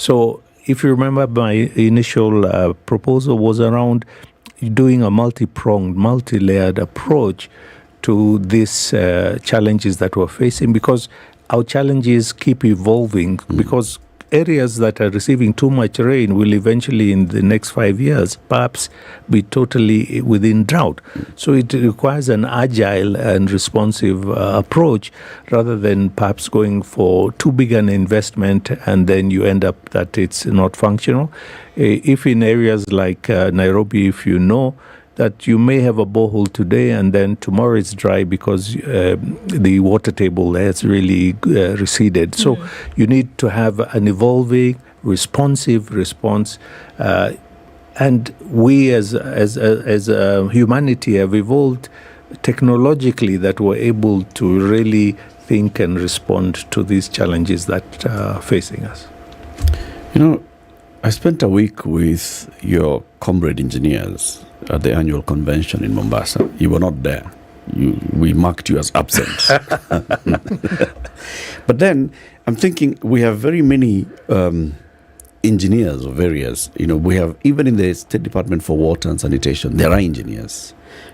So if you remember, my initial proposal was around doing a multi-pronged, multi-layered approach to these challenges that we're facing, because our challenges keep evolving, because areas that are receiving too much rain will eventually, in the next 5 years, perhaps be totally within drought. So it requires an agile and responsive approach, rather than perhaps going for too big an investment and then you end up that it's not functional. If in areas like Nairobi, if you know that you may have a borehole today and then tomorrow it's dry because the water table has really receded. So you need to have an evolving, responsive response. And we as humanity have evolved technologically that we're able to really think and respond to these challenges that are facing us. You know, I spent a week with your comrade engineers at the annual convention in Mombasa. You were not there. We marked you as absent. But then I'm thinking we have very many engineers of various, we have, even in the State Department for Water and Sanitation, there are engineers.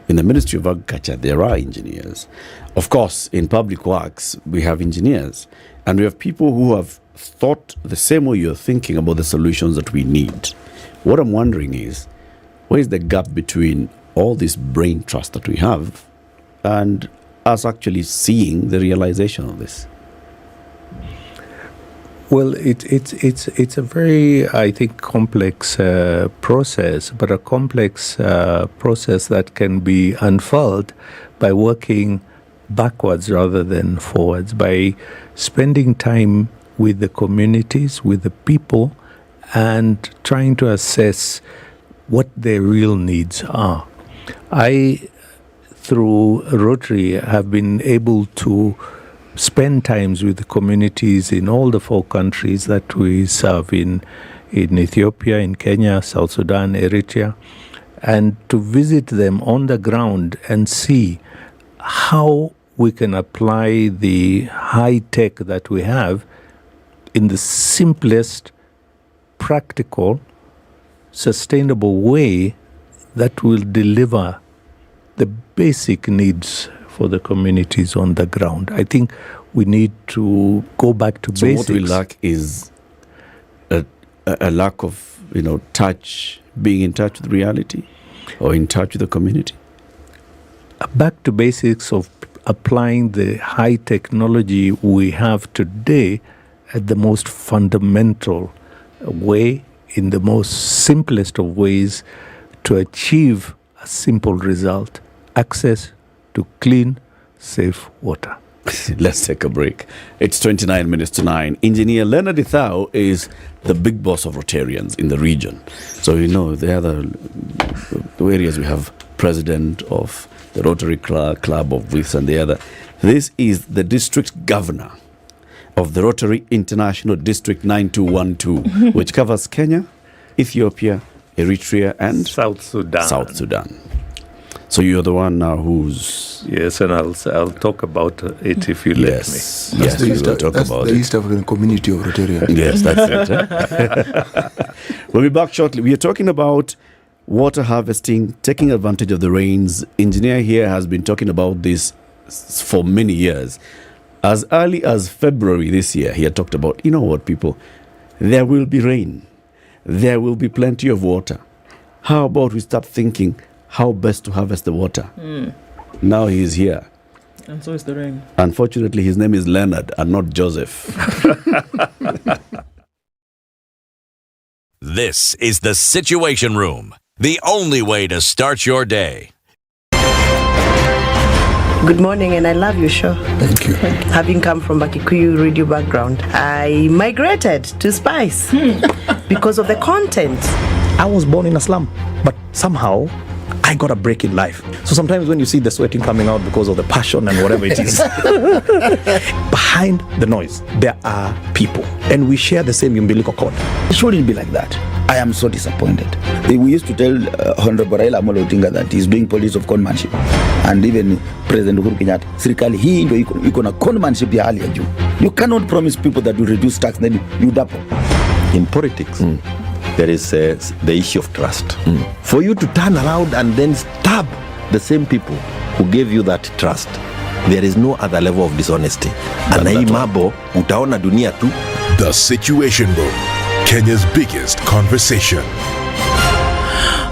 In the Ministry of Agriculture, there are engineers. Of course, in Public Works, we have engineers. And we have people who have thought the same way you're thinking about the solutions that we need. What I'm wondering is, what is the gap between all this brain trust that we have and us actually seeing the realization of this? Well, it's a very, I think, complex process, but a complex process that can be unfurled by working backwards rather than forwards, by spending time with the communities, with the people, and trying to assess what their real needs are. I, through Rotary, have been able to spend times with the communities in all the 4 countries that we serve in Ethiopia, in Kenya, South Sudan, Eritrea, and to visit them on the ground and see how we can apply the high tech that we have in the simplest, practical, sustainable way that will deliver the basic needs for the communities on the ground. I think we need to go back to basics. So what we lack is a lack of, touch, being in touch with reality or in touch with the community. Back to basics of applying the high technology we have today at the most fundamental way, in the most simplest of ways, to achieve a simple result: access to clean, safe water. Let's take a break. It's 29 minutes to 9. Engineer Leonard Ithao is the big boss of Rotarians in the region. So, the other areas we have president of the Rotary Club of this and the other. This is the district governor of the Rotary International District 9212, which covers Kenya, Ethiopia, Eritrea, and South Sudan. So you're the one now who's... Yes, and I'll talk about it if you let me. Yes, we will talk about the East African community of Rotarians. Yes, that's it. We'll be back shortly. We are talking about water harvesting, taking advantage of the rains. Engineer here has been talking about this for many years. As early as February this year, he had talked about, people, there will be rain. There will be plenty of water. How about we start thinking how best to harvest the water? Now he is here. And so is the rain. Unfortunately, his name is Leonard and not Joseph. This is the Situation Room, the only way to start your day. Good morning, and I love your show. Thank you. Having come from a Kikuyu radio background, I migrated to Spice because of the content. I was born in a slum, but somehow I got a break in life. So sometimes when you see the sweating coming out because of the passion and whatever it is, behind the noise, there are people. And we share the same umbilical cord. It shouldn't be like that. I am so disappointed. We used to tell Honorable Raila Amolo Odinga that he's doing policy of conmanship. And even President Uhuru Kenyatta, serikali hii ndio iko na conmanship ya hali ya juu. You cannot promise people that you reduce tax, then you double. in politics, there is the issue of trust. For you to turn around and then stab the same people who gave you that trust, there is no other level of dishonesty. Na hii mambo utaona dunia tu. The Situation Room, Kenya's biggest conversation.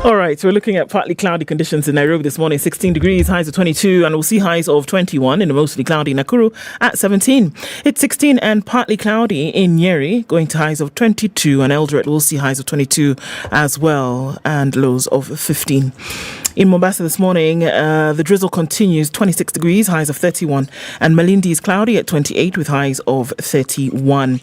All right, so we're looking at partly cloudy conditions in Nairobi this morning, 16 degrees, highs of 22, and we'll see highs of 21 in a mostly cloudy Nakuru at 17. It's 16 and partly cloudy in Nyeri, going to highs of 22, and Eldoret will see highs of 22 as well, and lows of 15. In Mombasa this morning, the drizzle continues, 26 degrees, highs of 31. And Malindi is cloudy at 28 with highs of 31.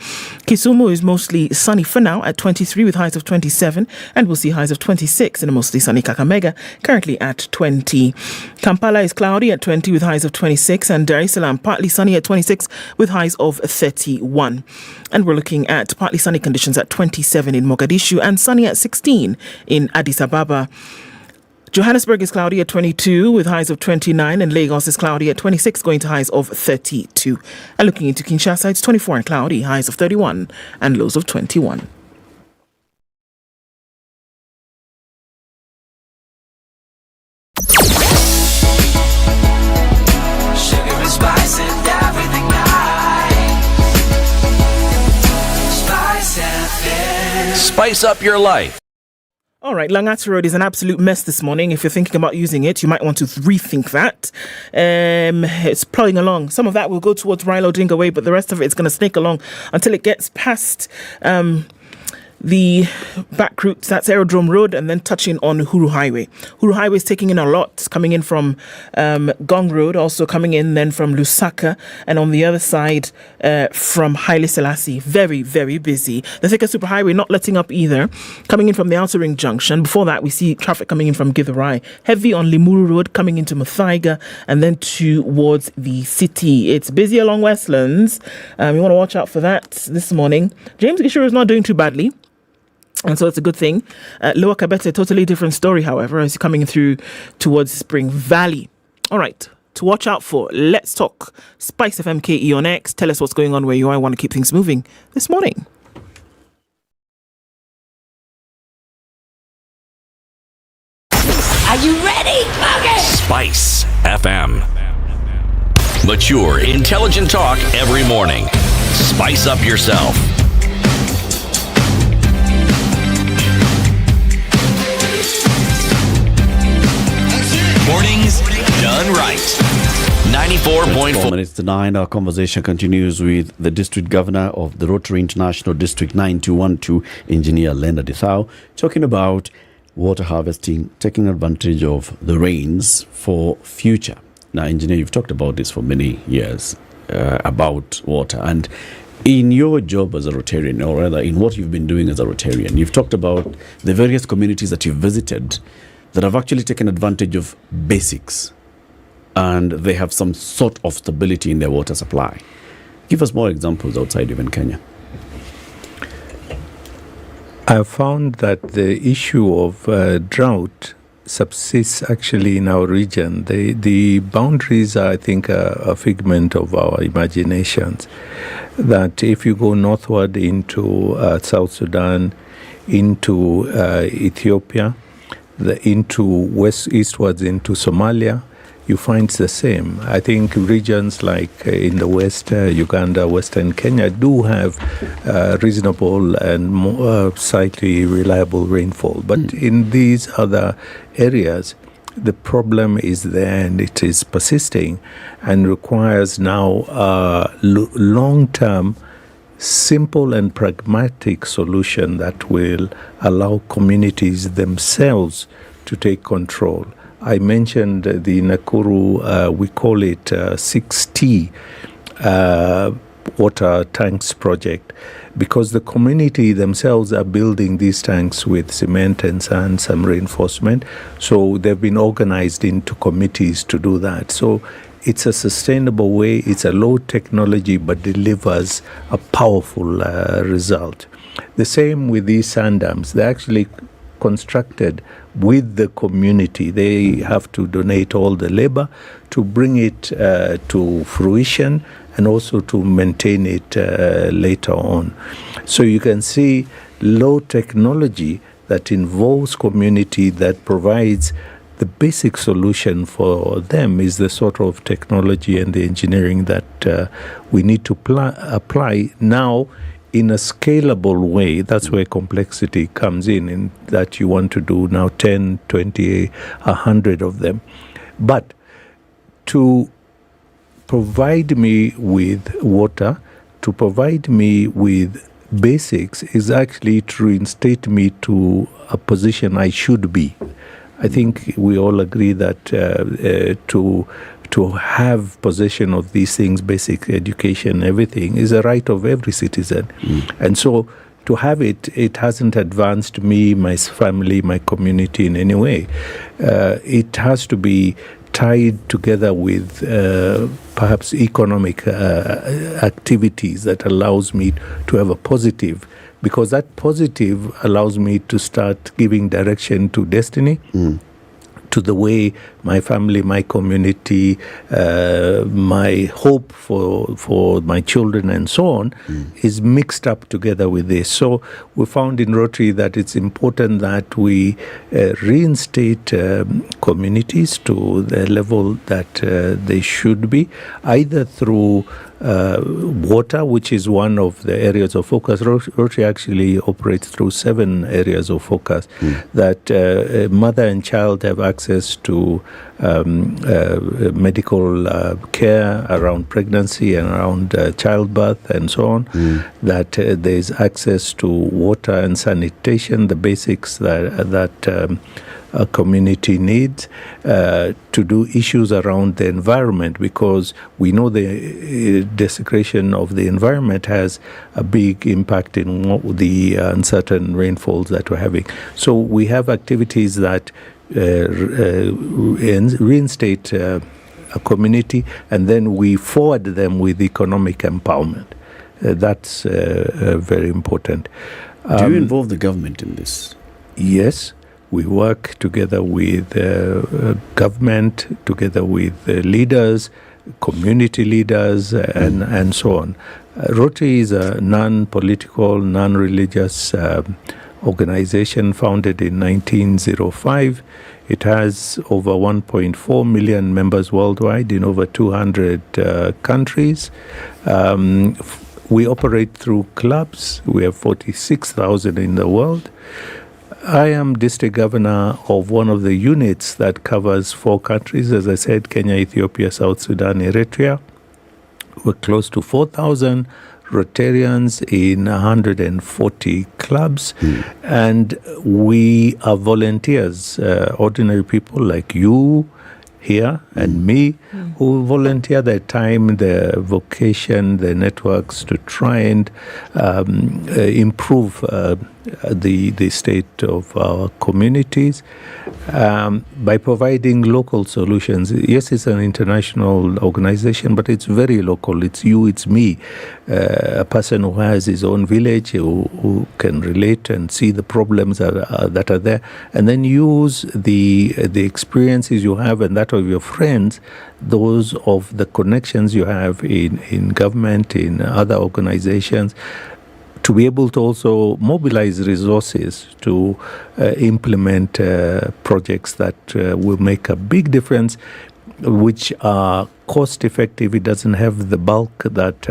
Kisumu is mostly sunny for now at 23 with highs of 27. And we'll see highs of 26 in a mostly sunny Kakamega, currently at 20. Kampala is cloudy at 20 with highs of 26. And Dar es Salaam partly sunny at 26 with highs of 31. And we're looking at partly sunny conditions at 27 in Mogadishu and sunny at 16 in Addis Ababa. Johannesburg is cloudy at 22 with highs of 29, and Lagos is cloudy at 26, going to highs of 32. And looking into Kinshasa, it's 24 and cloudy, highs of 31 and lows of 21. Sugar and spice and everything nice. Spice FM. Spice up your life. All right, Langata Road is an absolute mess this morning. If you're thinking about using it, you might want to rethink that. It's plodding along. Some of that will go towards Raila Odinga Way, but the rest of it is going to snake along until it gets past the back routes. That's Aerodrome Road, and then touching on Huru Highway. Huru Highway is taking in a lot, coming in from Gong Road, also coming in then from Lusaka, and on the other side from Haile Selassie. Very, very busy. The Thika Superhighway not letting up either, coming in from the Outer Ring Junction. Before that, we see traffic coming in from Githurai. Heavy on Limuru Road, coming into Muthaiga, and then towards the city. It's busy along Westlands. You want to watch out for that this morning. James Gishuru is not doing too badly, and so it's a good thing. Lower Kabete, totally different story, however, as you're coming through towards Spring Valley. All right, to watch out for. Let's talk. Spice FM KE on X. Tell us what's going on where you are. I want to keep things moving this morning. Are you ready? Okay. Spice FM. Mature, intelligent talk every morning. Spice up yourself. Mornings done right. 94.4. 4 minutes to 9. Our conversation continues with the District Governor of the Rotary International District 9212, Engineer Lenda Dithau, talking about water harvesting, taking advantage of the rains for future. Now, Engineer, you've talked about this for many years, about water. And in your job as a Rotarian, or rather in what you've been doing as a Rotarian, you've talked about the various communities that you've visited that have actually taken advantage of basics, and they have some sort of stability in their water supply. Give us more examples outside even Kenya. I found that the issue of drought subsists actually in our region. The boundaries are, I think, a figment of our imaginations. That if you go northward into South Sudan, into Ethiopia, eastwards into Somalia, you find the same. I think regions like in the west, Uganda, Western Kenya do have reasonable and more, slightly reliable rainfall. But in these other areas, the problem is there and it is persisting and requires now a long-term, simple and pragmatic solution that will allow communities themselves to take control. I mentioned the Nakuru, we call it 6T water tanks project, because the community themselves are building these tanks with cement and sand, some reinforcement. So they've been organized into committees to do that. So it's a sustainable way, it's a low technology, but delivers a powerful result. The same with these sand dams. They're actually constructed with the community. They have to donate all the labor to bring it to fruition and also to maintain it later on. So you can see low technology that involves community, that provides the basic solution for them, is the sort of technology and the engineering that we need to apply now in a scalable way. That's where complexity comes in that you want to do now 10, 20, 100 of them. But to provide me with water, to provide me with basics, is actually to reinstate me to a position I should be. I think we all agree that to have possession of these things, basic education, everything, is a right of every citizen. And so to have it, it hasn't advanced me, my family, my community in any way. It has to be tied together with perhaps economic activities that allows me to have a positive, because that positive allows me to start giving direction to destiny, to the way my family, my community, my hope for my children and so on is mixed up together with this. So we found in Rotary that it's important that we reinstate communities to the level that they should be, either through water, which is one of the areas of focus. Rotary actually operates through 7 areas of focus, that mother and child have access to medical care around pregnancy and around childbirth and so on, that there's access to water and sanitation, the basics that a community needs, to do issues around the environment, because we know the desecration of the environment has a big impact in the uncertain rainfalls that we're having. So we have activities that reinstate a community, and then we forward them with economic empowerment. That's very important. Do you involve the government in this? Yes. We work together with government, together with leaders, community leaders, and so on. Rotary is a non-political, non-religious organization founded in 1905. It has over 1.4 million members worldwide in over 200 countries. We operate through clubs. We have 46,000 in the world. I am district governor of one of the units that covers 4 countries, as I said, Kenya, Ethiopia, South Sudan, Eritrea. We're close to 4,000 Rotarians in 140 clubs, and we are volunteers, ordinary people like you here and me, who volunteer their time, their vocation, their networks to try and improve the state of our communities by providing local solutions. Yes, it's an international organization, but it's very local. It's you, it's me, a person who has his own village, who can relate and see the problems that are there, and then use the experiences you have and that of your friends, those of the connections you have in government, in other organizations, to be able to also mobilize resources to implement projects that will make a big difference, which are cost effective. It doesn't have the bulk that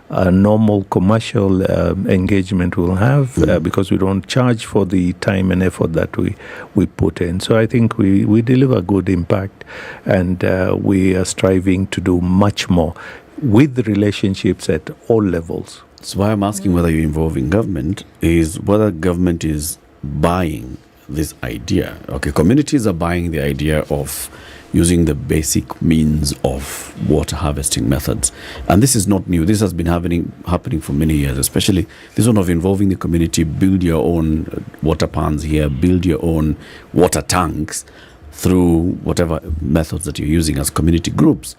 a normal commercial engagement will have, because we don't charge for the time and effort that we put in. So I think we deliver good impact, and we are striving to do much more with relationships at all levels. So why I'm asking whether you're involving government is whether government is buying this idea. Okay, communities are buying the idea of using the basic means of water harvesting methods. And this is not new. This has been happening for many years, especially this one of involving the community, build your own water pans here, build your own water tanks through whatever methods that you're using as community groups.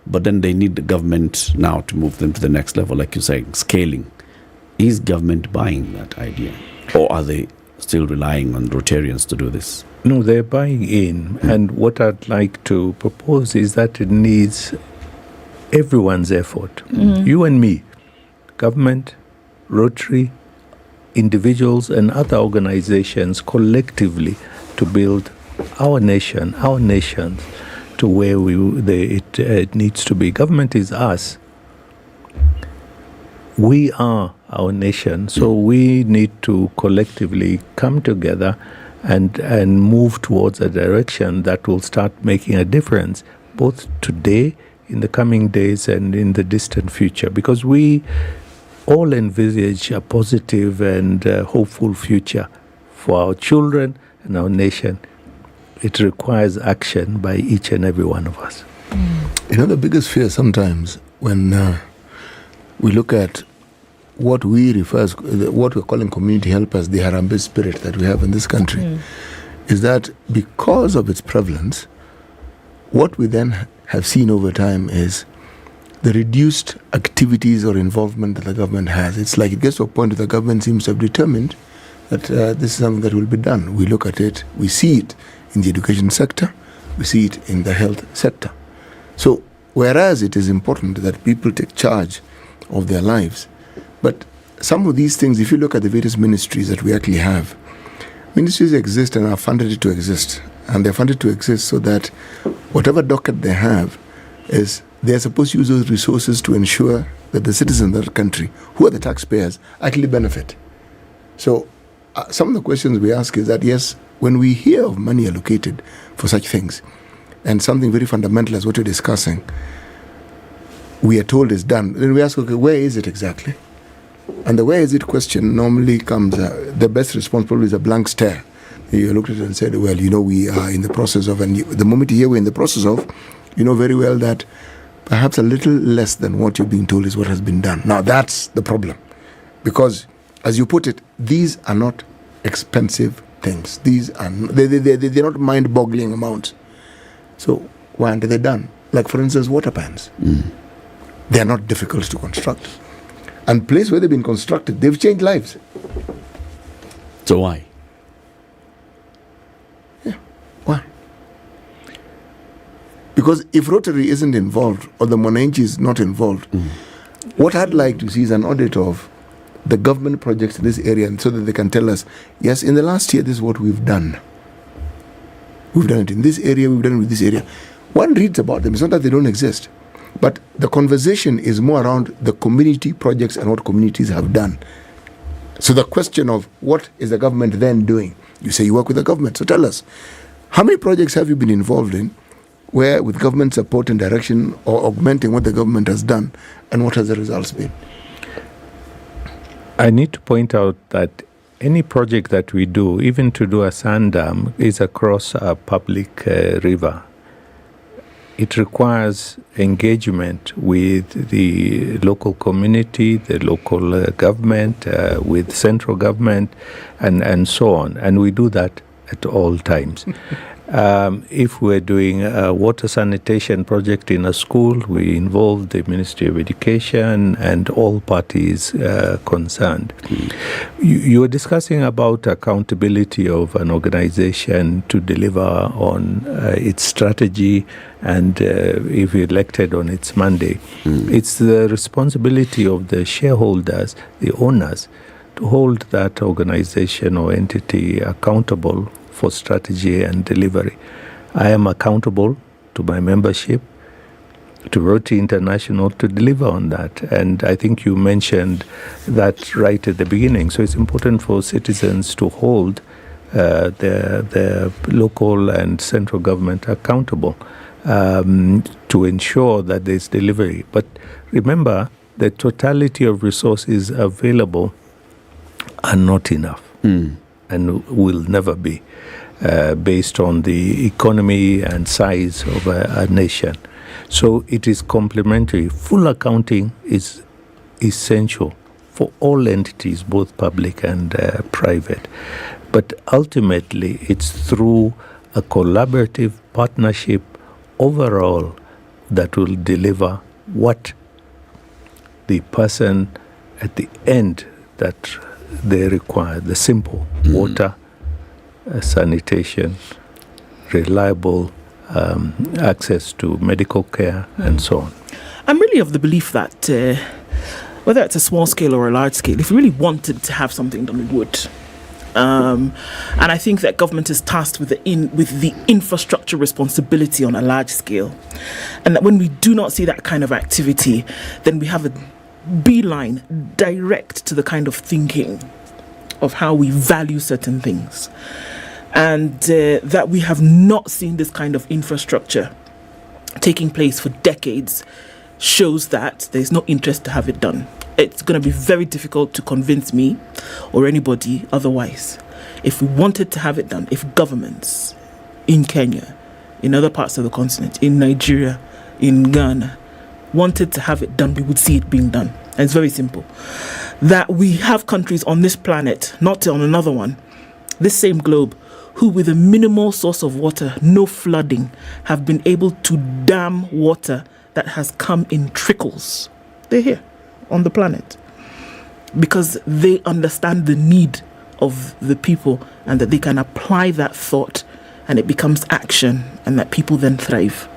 But then they need the government now to move them to the next level, like you're saying, scaling. Is government buying that idea? Or are they still relying on Rotarians to do this? No, they're buying in. And what I'd like to propose is that it needs everyone's effort. You and me, government, Rotary, individuals and other organizations collectively to build our nations to where it needs to be. Government is us. We are our nation, so we need to collectively come together and move towards a direction that will start making a difference, both today, in the coming days, and in the distant future, because we all envisage a positive and hopeful future for our children and our nation. It requires action by each and every one of us. You know, the biggest fear sometimes when we look at what we're calling community helpers, the Harambee spirit that we have in this country, is that because of its prevalence, what we then have seen over time is the reduced activities or involvement that the government has. It's like it gets to a point where the government seems to have determined that this is something that will be done. We look at it, we see it in the education sector, we see it in the health sector. So, whereas it is important that people take charge of their lives, but some of these things, if you look at the various ministries that we actually have, ministries exist and are funded to exist. And they're funded to exist so that whatever docket they have is they're supposed to use those resources to ensure that the citizens of that country, who are the taxpayers, actually benefit. So some of the questions we ask is that, yes, when we hear of money allocated for such things, and something very fundamental as what you're discussing, we are told is done, then we ask, okay, where is it exactly? And the where is it question normally comes, the best response probably is a blank stare. You looked at it and said, well, you know, we are in the process of, and the moment you hear we're in the process of, you know very well that perhaps a little less than what you're being told is what has been done. Now, that's the problem. Because, as you put it, these are not expensive things. These are, they're not mind-boggling amounts. So, why aren't they done? Like, for instance, water pans. They are not difficult to construct. And place where they've been constructed, they've changed lives. So why? Why? Because if Rotary isn't involved or the Mwananchi is not involved, what I'd like to see is an audit of the government projects in this area, and so that they can tell us, yes, in the last year, this is what we've done. We've done it in this area, we've done it with this area. One reads about them. It's not that they don't exist. But the conversation is more around the community projects and what communities have done. So the question of what is the government then doing? You say you work with the government. So tell us, how many projects have you been involved in where with government support and direction or augmenting what the government has done, and what has the results been? I need to point out that any project that we do, even to do a sand dam, is across a public river. It requires engagement with the local community, the local government, with central government, and so on. And we do that at all times. If we're doing a water sanitation project in a school, we involve the Ministry of Education and all parties concerned. You were discussing about accountability of an organization to deliver on its strategy and if elected on its mandate. It's the responsibility of the shareholders, the owners, to hold that organization or entity accountable for strategy and delivery. I am accountable to my membership, to Rotary International, to deliver on that. And I think you mentioned that right at the beginning. So it's important for citizens to hold their local and central government accountable to ensure that there's delivery. But remember, the totality of resources available are not enough and will never be. Based on the economy and size of a nation. So it is complementary. Full accounting is essential for all entities, both public and private. But ultimately, it's through a collaborative partnership overall that will deliver what the person at the end that they require, the simple water, sanitation, reliable access to medical care, and so on. I'm really of the belief that whether it's a small scale or a large scale, if we really wanted to have something done, we would. And I think that government is tasked with the infrastructure responsibility on a large scale. And that when we do not see that kind of activity, then we have a beeline direct to the kind of thinking of how we value certain things. And that we have not seen this kind of infrastructure taking place for decades shows that there's no interest to have it done. It's going to be very difficult to convince me or anybody otherwise. If we wanted to have it done, if governments in Kenya, in other parts of the continent, in Nigeria, in Ghana, wanted to have it done, we would see it being done. And it's very simple. That we have countries on this planet, not on another one, this same globe, who with a minimal source of water, no flooding, have been able to dam water that has come in trickles. They're here on the planet because they understand the need of the people and that they can apply that thought and it becomes action and that people then thrive.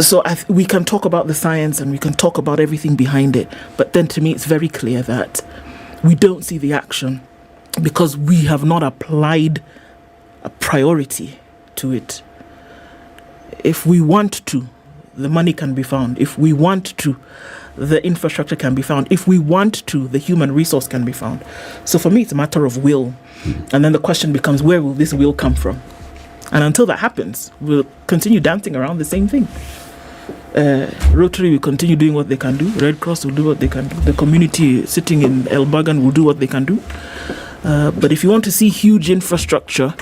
So we can talk about the science and we can talk about everything behind it, but then to me it's very clear that we don't see the action because we have not applied a priority to it. If we want to, the money can be found. If we want to, the infrastructure can be found. If we want to, the human resource can be found. So for me, it's a matter of will. And then the question becomes, where will this will come from? And until that happens, we'll continue dancing around the same thing. Rotary will continue doing what they can do. Red Cross will do what they can do. The community sitting in El Bagan will do what they can do. But if you want to see huge infrastructure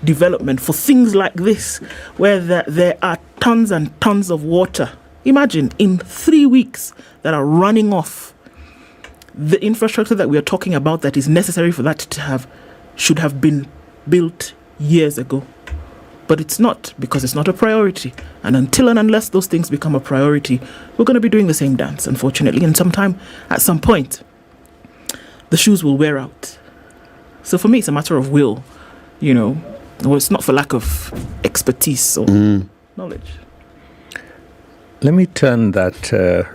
development for things like this, where there are tons and tons of water, imagine in 3 weeks that are running off, the infrastructure that we are talking about that is necessary for that to have should have been built years ago. But it's not, because it's not a priority. And until and unless those things become a priority, we're going to be doing the same dance, unfortunately. And at some point, the shoes will wear out. So for me, it's a matter of will, Well, it's not for lack of expertise or knowledge. Let me turn that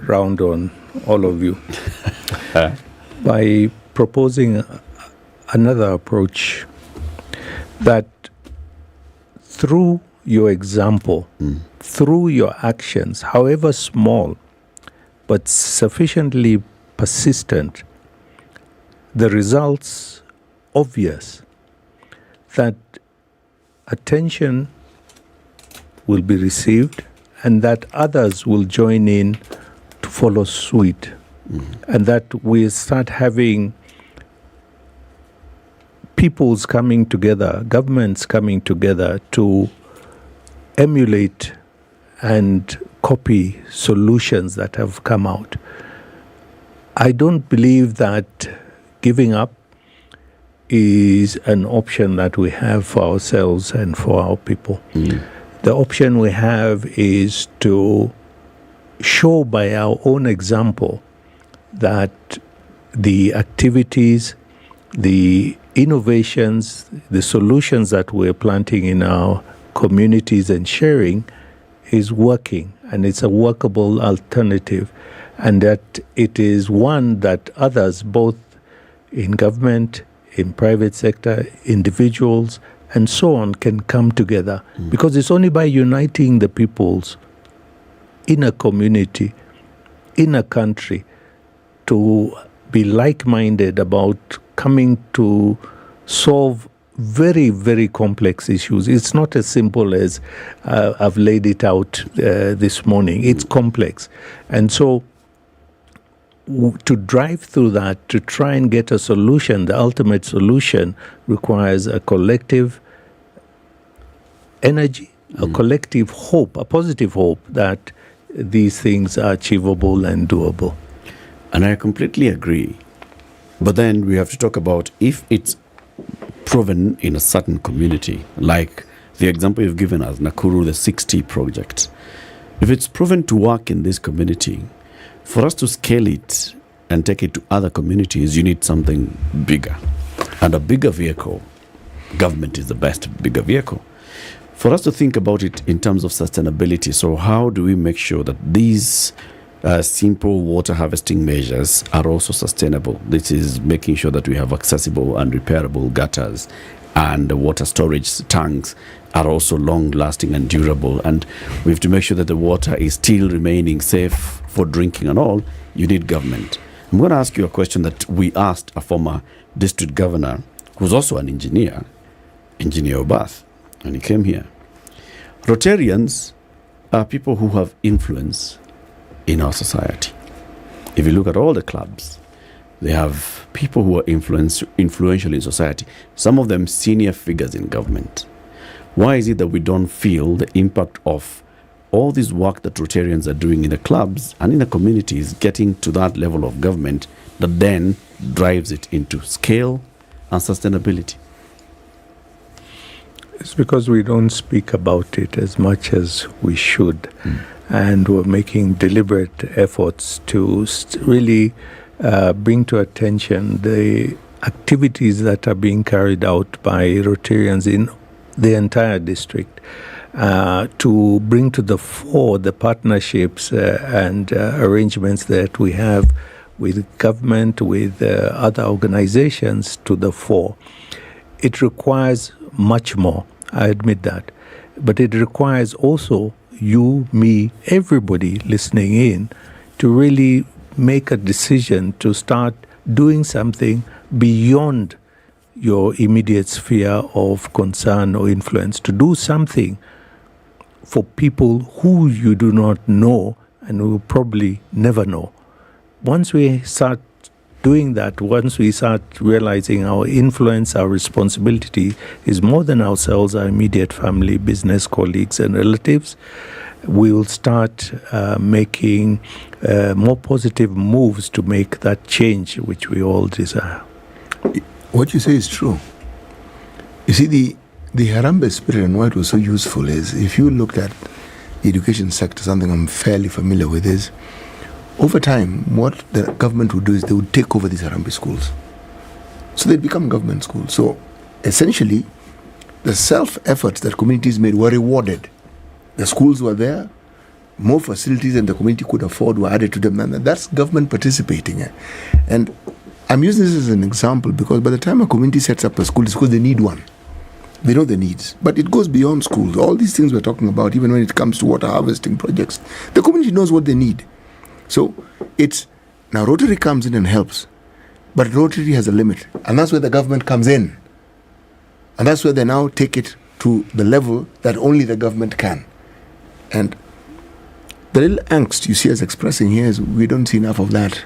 round on all of you by proposing another approach that through your example, through your actions, however small, but sufficiently persistent, the results obvious, that attention will be received and that others will join in to follow suit, and that we start having peoples coming together, governments coming together to emulate and copy solutions that have come out. I don't believe that giving up is an option that we have for ourselves and for our people. The option we have is to show by our own example that the activities, the innovations, the solutions that we're planting in our communities and sharing is working, and it's a workable alternative, and that it is one that others, both in government, in private sector, individuals, and so on, can come together. Because it's only by uniting the peoples in a community, in a country, to be like-minded about coming to solve very, very complex issues. It's not as simple as I've laid it out this morning. It's complex. And so to drive through that, to try and get a solution, the ultimate solution requires a collective energy, a collective hope, a positive hope that these things are achievable and doable. And I completely agree. But then we have to talk about if it's proven in a certain community, like the example you've given us, Nakuru, the 60 project. If it's proven to work in this community, for us to scale it and take it to other communities, you need something bigger. And a bigger vehicle, government is the best bigger vehicle. For us to think about it in terms of sustainability, so how do we make sure that these simple water harvesting measures are also sustainable. This is making sure that we have accessible and repairable gutters, and the water storage tanks are also long-lasting and durable. And we have to make sure that the water is still remaining safe for drinking and all. You need government. I'm going to ask you a question that we asked a former district governor, who's also an engineer, Engineer Obath, when he came here. Rotarians are people who have influence in our society. If you look at all the clubs, they have people who are influential in society, some of them senior figures in government. Why is it that we don't feel the impact of all this work that Rotarians are doing in the clubs and in the communities getting to that level of government that then drives it into scale and sustainability? It's because we don't speak about it as much as we should. And we're making deliberate efforts to really bring to attention the activities that are being carried out by Rotarians in the entire district, to bring to the fore the partnerships and arrangements that we have with government, with other organizations to the fore. It requires much more, I admit that. But it requires also you, me, everybody listening in to really make a decision to start doing something beyond your immediate sphere of concern or influence, to do something for people who you do not know and will probably never know. Once we start doing that, once we start realizing our influence, our responsibility is more than ourselves, our immediate family, business, colleagues, and relatives, we will start making more positive moves to make that change which we all desire. What you say is true. You see, the Harambee spirit and why it was so useful is, if you looked at the education sector, something I'm fairly familiar with is, over time, what the government would do is they would take over these Harambee schools. So they'd become government schools. So essentially, the self-efforts that communities made were rewarded. The schools were there, more facilities than the community could afford were added to them, and that's government participating. And I'm using this as an example because by the time a community sets up a school, it's because they need one. They know the needs. But it goes beyond schools. All these things we're talking about, even when it comes to water harvesting projects, the community knows what they need. So it's, now Rotary comes in and helps, but Rotary has a limit. And that's where the government comes in. And that's where they now take it to the level that only the government can. And the little angst you see us expressing here is we don't see enough of that.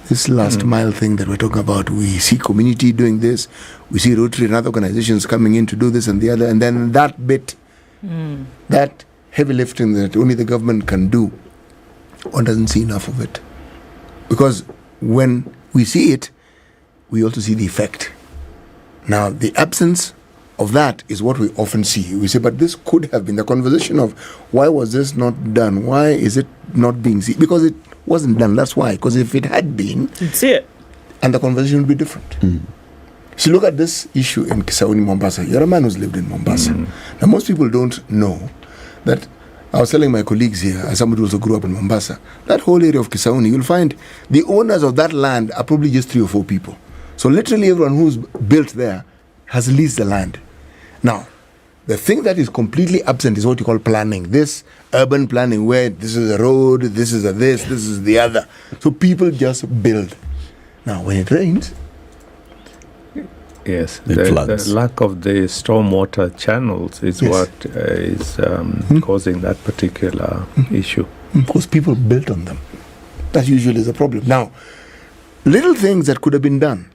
This last mile thing that we're talking about, we see community doing this, we see Rotary and other organizations coming in to do this and the other, and then that bit, that heavy lifting that only the government can do, one doesn't see enough of it. Because when we see it, we also see the effect. Now, the absence of that is what we often see. We say, but this could have been the conversation of why was this not done? Why is it not being seen? Because it wasn't done. That's why. Because if it had been, you'd see it, and the conversation would be different. So look at this issue in Kisumu, Mombasa. You're a man who's lived in Mombasa. Now, most people don't know that. I was telling my colleagues here, as somebody who also grew up in Mombasa, that whole area of Kisumu, you'll find the owners of that land are probably just 3 or 4 people. So literally everyone who's built there has leased the land. Now, the thing that is completely absent is what you call planning. This urban planning where this is a road, this is a this is the other. So people just build. Now, when it rains, yes, the lack of the stormwater channels is what is causing that particular issue. Because people built on them. That usually is the problem. Now, little things that could have been done.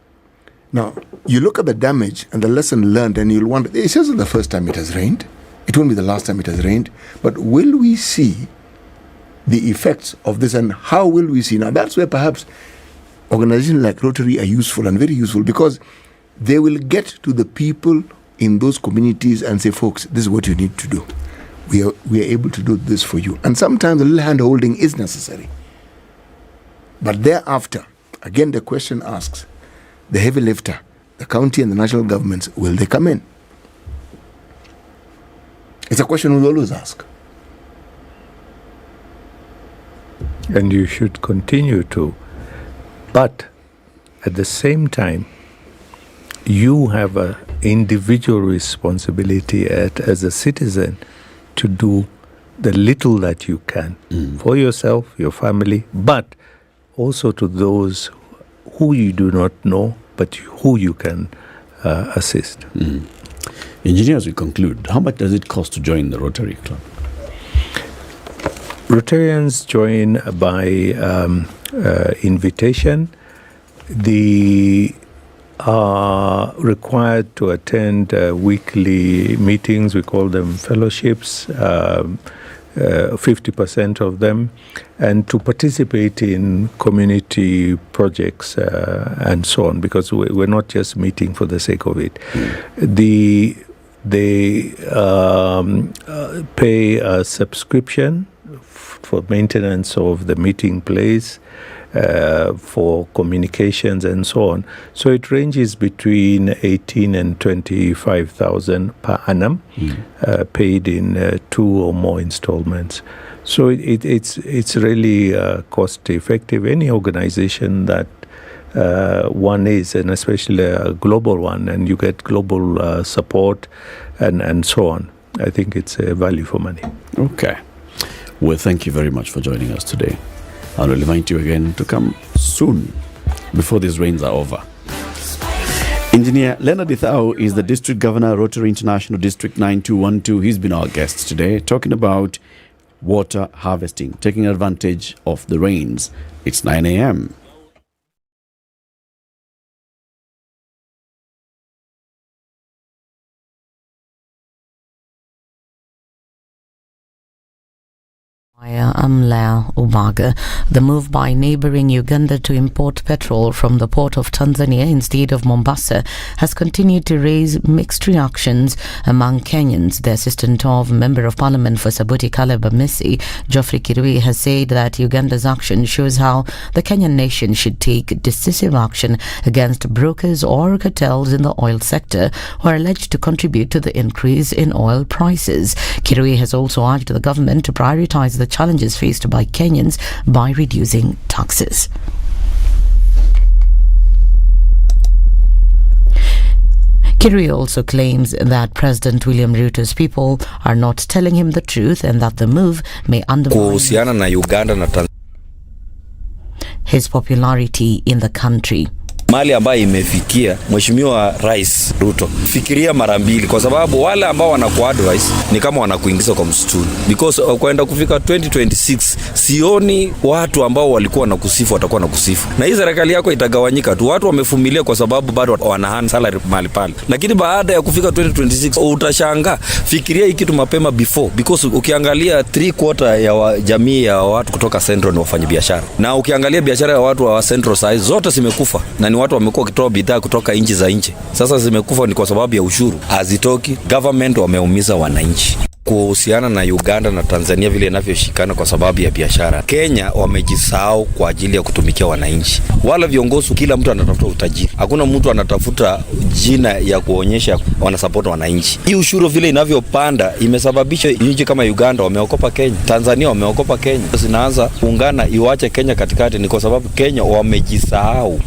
Now, you look at the damage and the lesson learned, and you'll wonder, it's just the first time it has rained. It won't be the last time it has rained. But will we see the effects of this, and how will we see? Now, that's where perhaps organizations like Rotary are useful and very useful, because they will get to the people in those communities and say, folks, this is what you need to do. We are able to do this for you. And sometimes a little hand-holding is necessary. But thereafter, again, the question asks, the heavy lifter, the county and the national governments, will they come in? It's a question we'll always ask. and you should continue to. But at the same time, you have an individual responsibility as a citizen to do the little that you can for yourself, your family, but also to those who you do not know, but who you can assist. Engineers, we conclude. How much does it cost to join the Rotary Club? Rotarians join by invitation. They are required to attend weekly meetings. We call them fellowships, 50% of them, and to participate in community projects and so on, because we're not just meeting for the sake of it. They pay a subscription for maintenance of the meeting place, for communications and so on. So it ranges between 18 and 25,000 per annum, paid in 2 or more installments. So it's really cost effective. Any organization that one is, and especially a global one, and you get global support and so on, I think it's a value for money. Okay. Well, thank you very much for joining us today. I'll invite you again to come soon, before these rains are over. Engineer Leonard Ithao is the District Governor, Rotary International District 9212. He's been our guest today, talking about water harvesting, taking advantage of the rains. It's 9 a.m. Amla Umaga. The move by neighboring Uganda to import petrol from the port of Tanzania instead of Mombasa has continued to raise mixed reactions among Kenyans. The Assistant of Member of Parliament for Saboti Kalabamisi, Geoffrey Kirui, has said that Uganda's action shows how the Kenyan nation should take decisive action against brokers or cartels in the oil sector who are alleged to contribute to the increase in oil prices. Kirui has also urged the government to prioritize the challenges faced by Kenyans by reducing taxes. Kirui also claims that President William Ruto's people are not telling him the truth and that the move may undermine his popularity in the country. Mali ambayo imefikia Mheshimiwa Rais Ruto, fikiria mara mbili, kwa sababu wale ambao wanakuadvise ni kama wanakuingiza kwa msituni, because kwenda kufika 2026 sioni watu ambao walikuwa wanakusifu watakuwa wanakusifu, na hii serikali yako itagawanyika tu. Watu wamefumilia kwa sababu bado wanahana salary mali pale, lakini baada ya kufika 2026 utashangaa. Fikiria hiki kitu mapema before, because ukiangalia 3/4 ya jamii ya watu kutoka Central ni wafanyabiashara, na ukiangalia biashara ya watu wa Central size zote zimekufa, na ni watu wamekuwa wakitoa bidhaa kutoka nchi za nje. Sasa zimekufa ni kwa sababu ya ushuru hazitoki. Government wameumiza wananchi. Kuhusiana na Uganda na Tanzania vile inavyoshikana kwa sababu ya biashara, Kenya wamejisahau kwa ajili ya kutumikia wananchi. Wala viongozi, kila mtu anatafuta utajiri, hakuna mtu anatafuta jina ya kuonyesha wanasupport wananchi. Hii ushuru vile inavyopanda imesababisha nchi kama Uganda wameokopa Kenya, Tanzania wameokopa Kenya, zinaanza kuungana iwache Kenya katikati. Ni kwa sababu Kenya wamejisahau.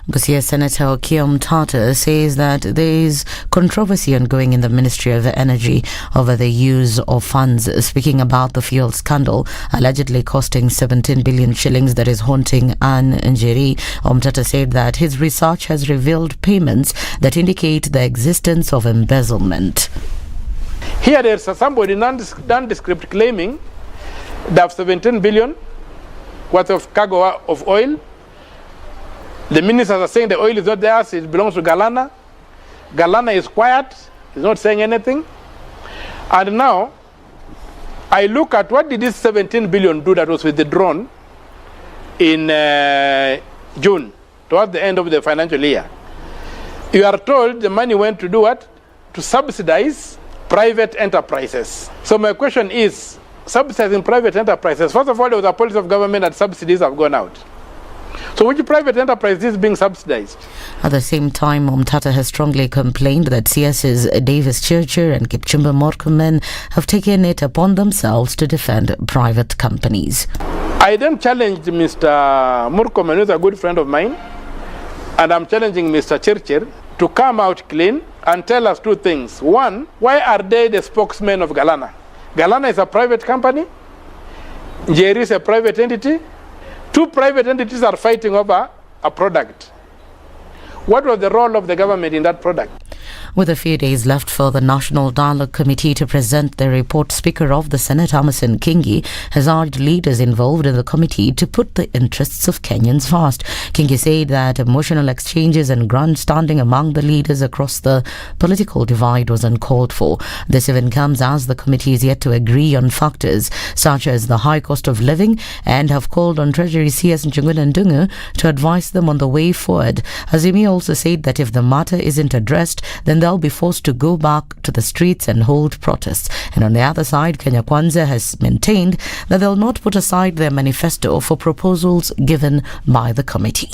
Busia Senator Okiya Omtata says that there is controversy ongoing in the Ministry of Energy over the use of funds. Speaking about the fuel scandal allegedly costing 17 billion shillings that is haunting Nyeri, Omtata said that his research has revealed payments that indicate the existence of embezzlement. Here there's somebody nondescript claiming they have 17 billion worth of cargo of oil. The ministers are saying the oil is not theirs, it belongs to Galana. Galana is quiet, he's not saying anything. And now, I look at what did this 17 billion do that was withdrawn in June, towards the end of the financial year. You are told the money went to do what? To subsidize private enterprises. So my question is, subsidizing private enterprises, first of all, there was a policy of government that subsidies have gone out. So which private enterprise is being subsidized? At the same time, Omtata has strongly complained that CS's Davis Churcher and Kipchumba Murkomen have taken it upon themselves to defend private companies. I then challenged Mr. Murkomen, who's a good friend of mine, and I'm challenging Mr. Chirchir to come out clean and tell us two things. One, why are they the spokesmen of Galana? Galana is a private company. Nyeri is a private entity. Two private entities are fighting over a product. What was the role of the government in that product? With a few days left for the National Dialogue Committee to present their report, Speaker of the Senate, Amason Kingi, has urged leaders involved in the committee to put the interests of Kenyans first. Kingi said that emotional exchanges and grandstanding among the leaders across the political divide was uncalled for. This even comes as the committee is yet to agree on factors such as the high cost of living and have called on Treasury CS Njuguna Ndung'u to advise them on the way forward. Azimi also said that if the matter isn't addressed, then they'll be forced to go back to the streets and hold protests. And on the other side, Kenya Kwanza has maintained that they'll not put aside their manifesto for proposals given by the committee.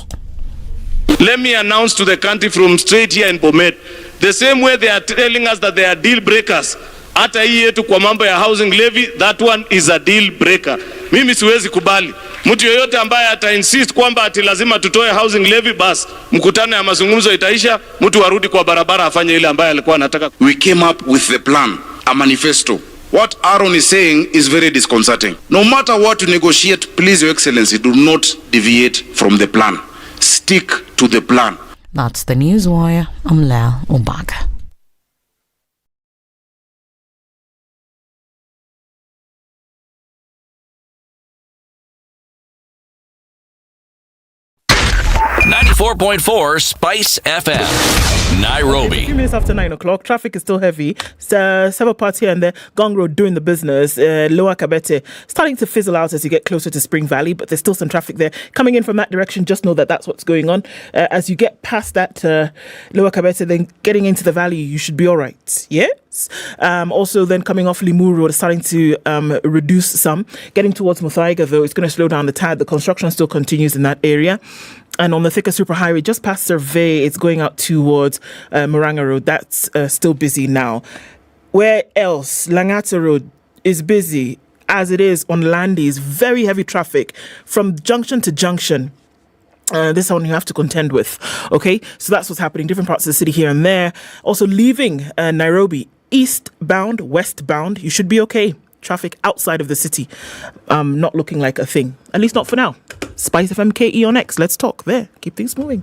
Let me announce to the country from straight here in Bomet, the same way they are telling us that they are deal breakers. Hata hii yetu kwa mambo ya housing levy, that one is a deal breaker. Mimi siwezi kubali. Mtu yoyote ambaye ata insist kwamba ati lazima tutoe housing levy, bas mkutano ya mazungumzo itaisha, mtu warudi kwa barabara afanye ile ambaye alikuwa anataka. We came up with the plan, a manifesto. What Aaron is saying is very disconcerting. No matter what you negotiate, please, Your Excellency, do not deviate from the plan. Stick to the plan. That's the Newswire. I'm Lal Obaga. .4 Spice FM, Nairobi. A few minutes after 9 o'clock, traffic is still heavy. Several parts here and there. Gong Road doing the business. Lower Kabete starting to fizzle out as you get closer to Spring Valley, but there's still some traffic there. Coming in from that direction, just know that that's what's going on. As you get past that Lower Kabete, then getting into the valley, you should be all right. Yes? Also, then coming off Limuru Road, starting to reduce some. Getting towards Muthaiga, though, it's going to slow down the tad. The construction still continues in that area. And on the Thika Superhighway, just past Survey, it's going out towards Moranga Road. That's still busy now. Where else? Langata Road is busy, as it is on Landy's. Very heavy traffic from junction to junction. This one you have to contend with. Okay, so that's what's happening. Different parts of the city here and there. Also leaving Nairobi, eastbound, westbound, you should be okay. Traffic outside of the city not looking like a thing, at least not for now. Spice FM KE on X, let's talk there, keep things moving.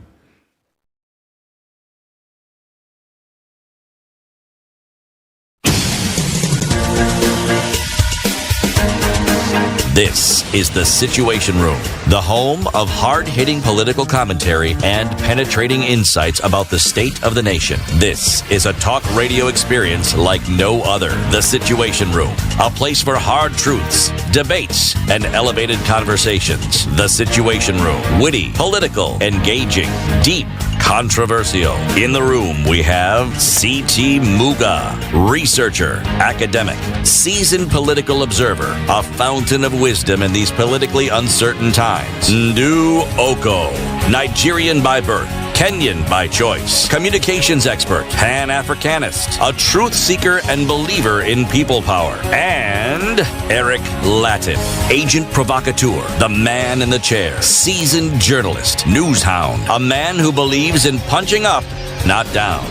This is The Situation Room, the home of hard-hitting political commentary and penetrating insights about the state of the nation. This is a talk radio experience like no other. The Situation Room, a place for hard truths, debates, and elevated conversations. The Situation Room, witty, political, engaging, deep, controversial. In the room, we have C.T. Muga, researcher, academic, seasoned political observer, a fountain of wisdom in these politically uncertain times. Ndu Oko, Nigerian by birth, Kenyan by choice, communications expert, Pan-Africanist, a truth seeker and believer in people power, and Eric Latin, agent provocateur, the man in the chair, seasoned journalist, news hound, a man who believes in punching up, not down.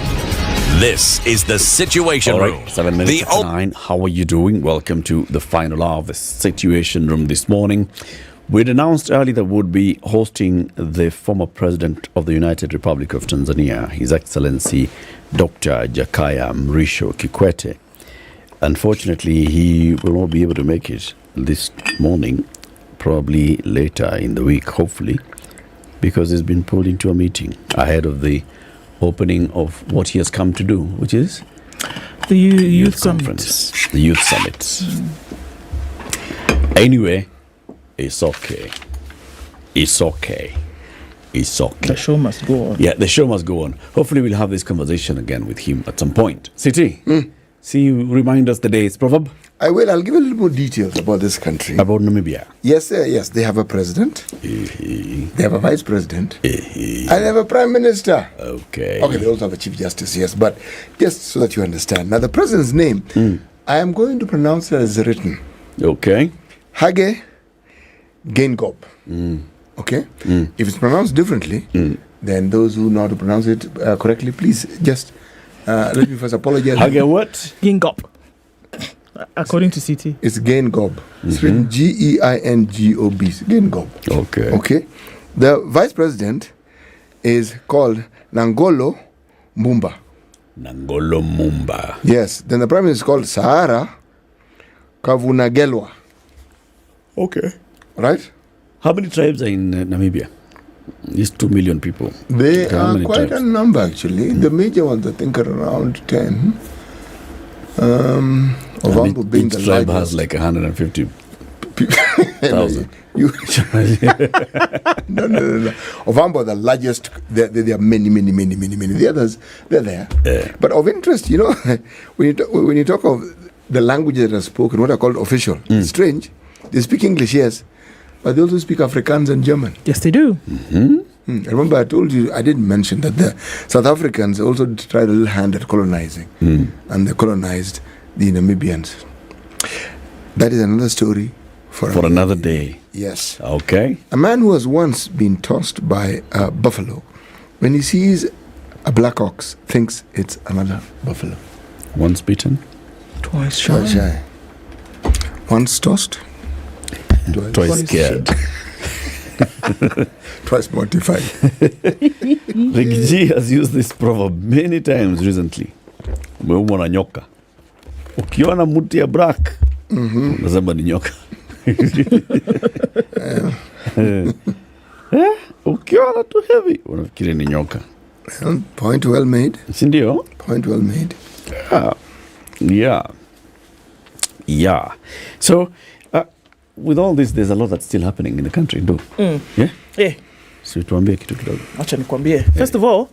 This is The Situation Room. 7 minutes to 9. How are you doing? Welcome to the final hour of The Situation Room this morning. We'd announced earlier that we would be hosting the former president of the United Republic of Tanzania, His Excellency Dr. Jakaya Mrisho Kikwete. Unfortunately, he will not be able to make it this morning, probably later in the week, hopefully, because he's been pulled into a meeting ahead of the opening of what he has come to do, which is the Youth Conference, the Youth Summit. Anyway, it's okay. It's okay. It's okay. The show must go on. Yeah, the show must go on. Hopefully we'll have this conversation again with him at some point. City, see you remind us the days, proverb? I will. I'll give a little more details about this country. About Namibia? Yes, sir. Yes, they have a president. They have a vice president. And they have a prime minister. Okay. Okay, they also have a chief justice, yes. But just so that you understand. Now, the president's name, I am going to pronounce it as written. Okay. Hage gain gob. Okay? If it's pronounced differently, then those who know how to pronounce it correctly, please just let me first apologize. Again, what? Gingop. According to CT. It's gain gob. It's written G-E-I-N-G-O-B. Gain gob. Okay. Okay? The vice president is called Nangolo Mumba. Nangolo Mumba. Yes. Then the prime minister is called Sahara Kavunagelwa. Okay. Right? How many tribes are in Namibia? These 2 million people. They How are many quite tribes? a number, actually. The major ones, I think, are around 10. Ovambo being each the tribe largest. has like 150,000. No. Ovambo, the largest. There are many. The others, they're there. But of interest, when you talk of the languages that are spoken, what are called official, it's strange. They speak English, yes, but they also speak Afrikaans and German. Yes, they do. Remember, I told you, I didn't mention that the South Africans also tried a little hand at colonizing, and they colonized the Namibians. That is another story for another day. Yes. Okay. A man who has once been tossed by a buffalo, when he sees a black ox, thinks it's another buffalo. Once bitten, twice shy. Once tossed, twice scared. Twice mortified. Ricky G has used this proverb many times recently. Umeumwa na nyoka. Ukiona mti ya black, unasema ni nyoka. Ukiona tu heavy, unafikiri ni nyoka. Point well made. Sindio? Point well made. Yeah. So, with all this, there's a lot that's still happening in the country, do? Yeah? Yeah. So, tuambie kitu kidogo. Acha nikwambie. First of all,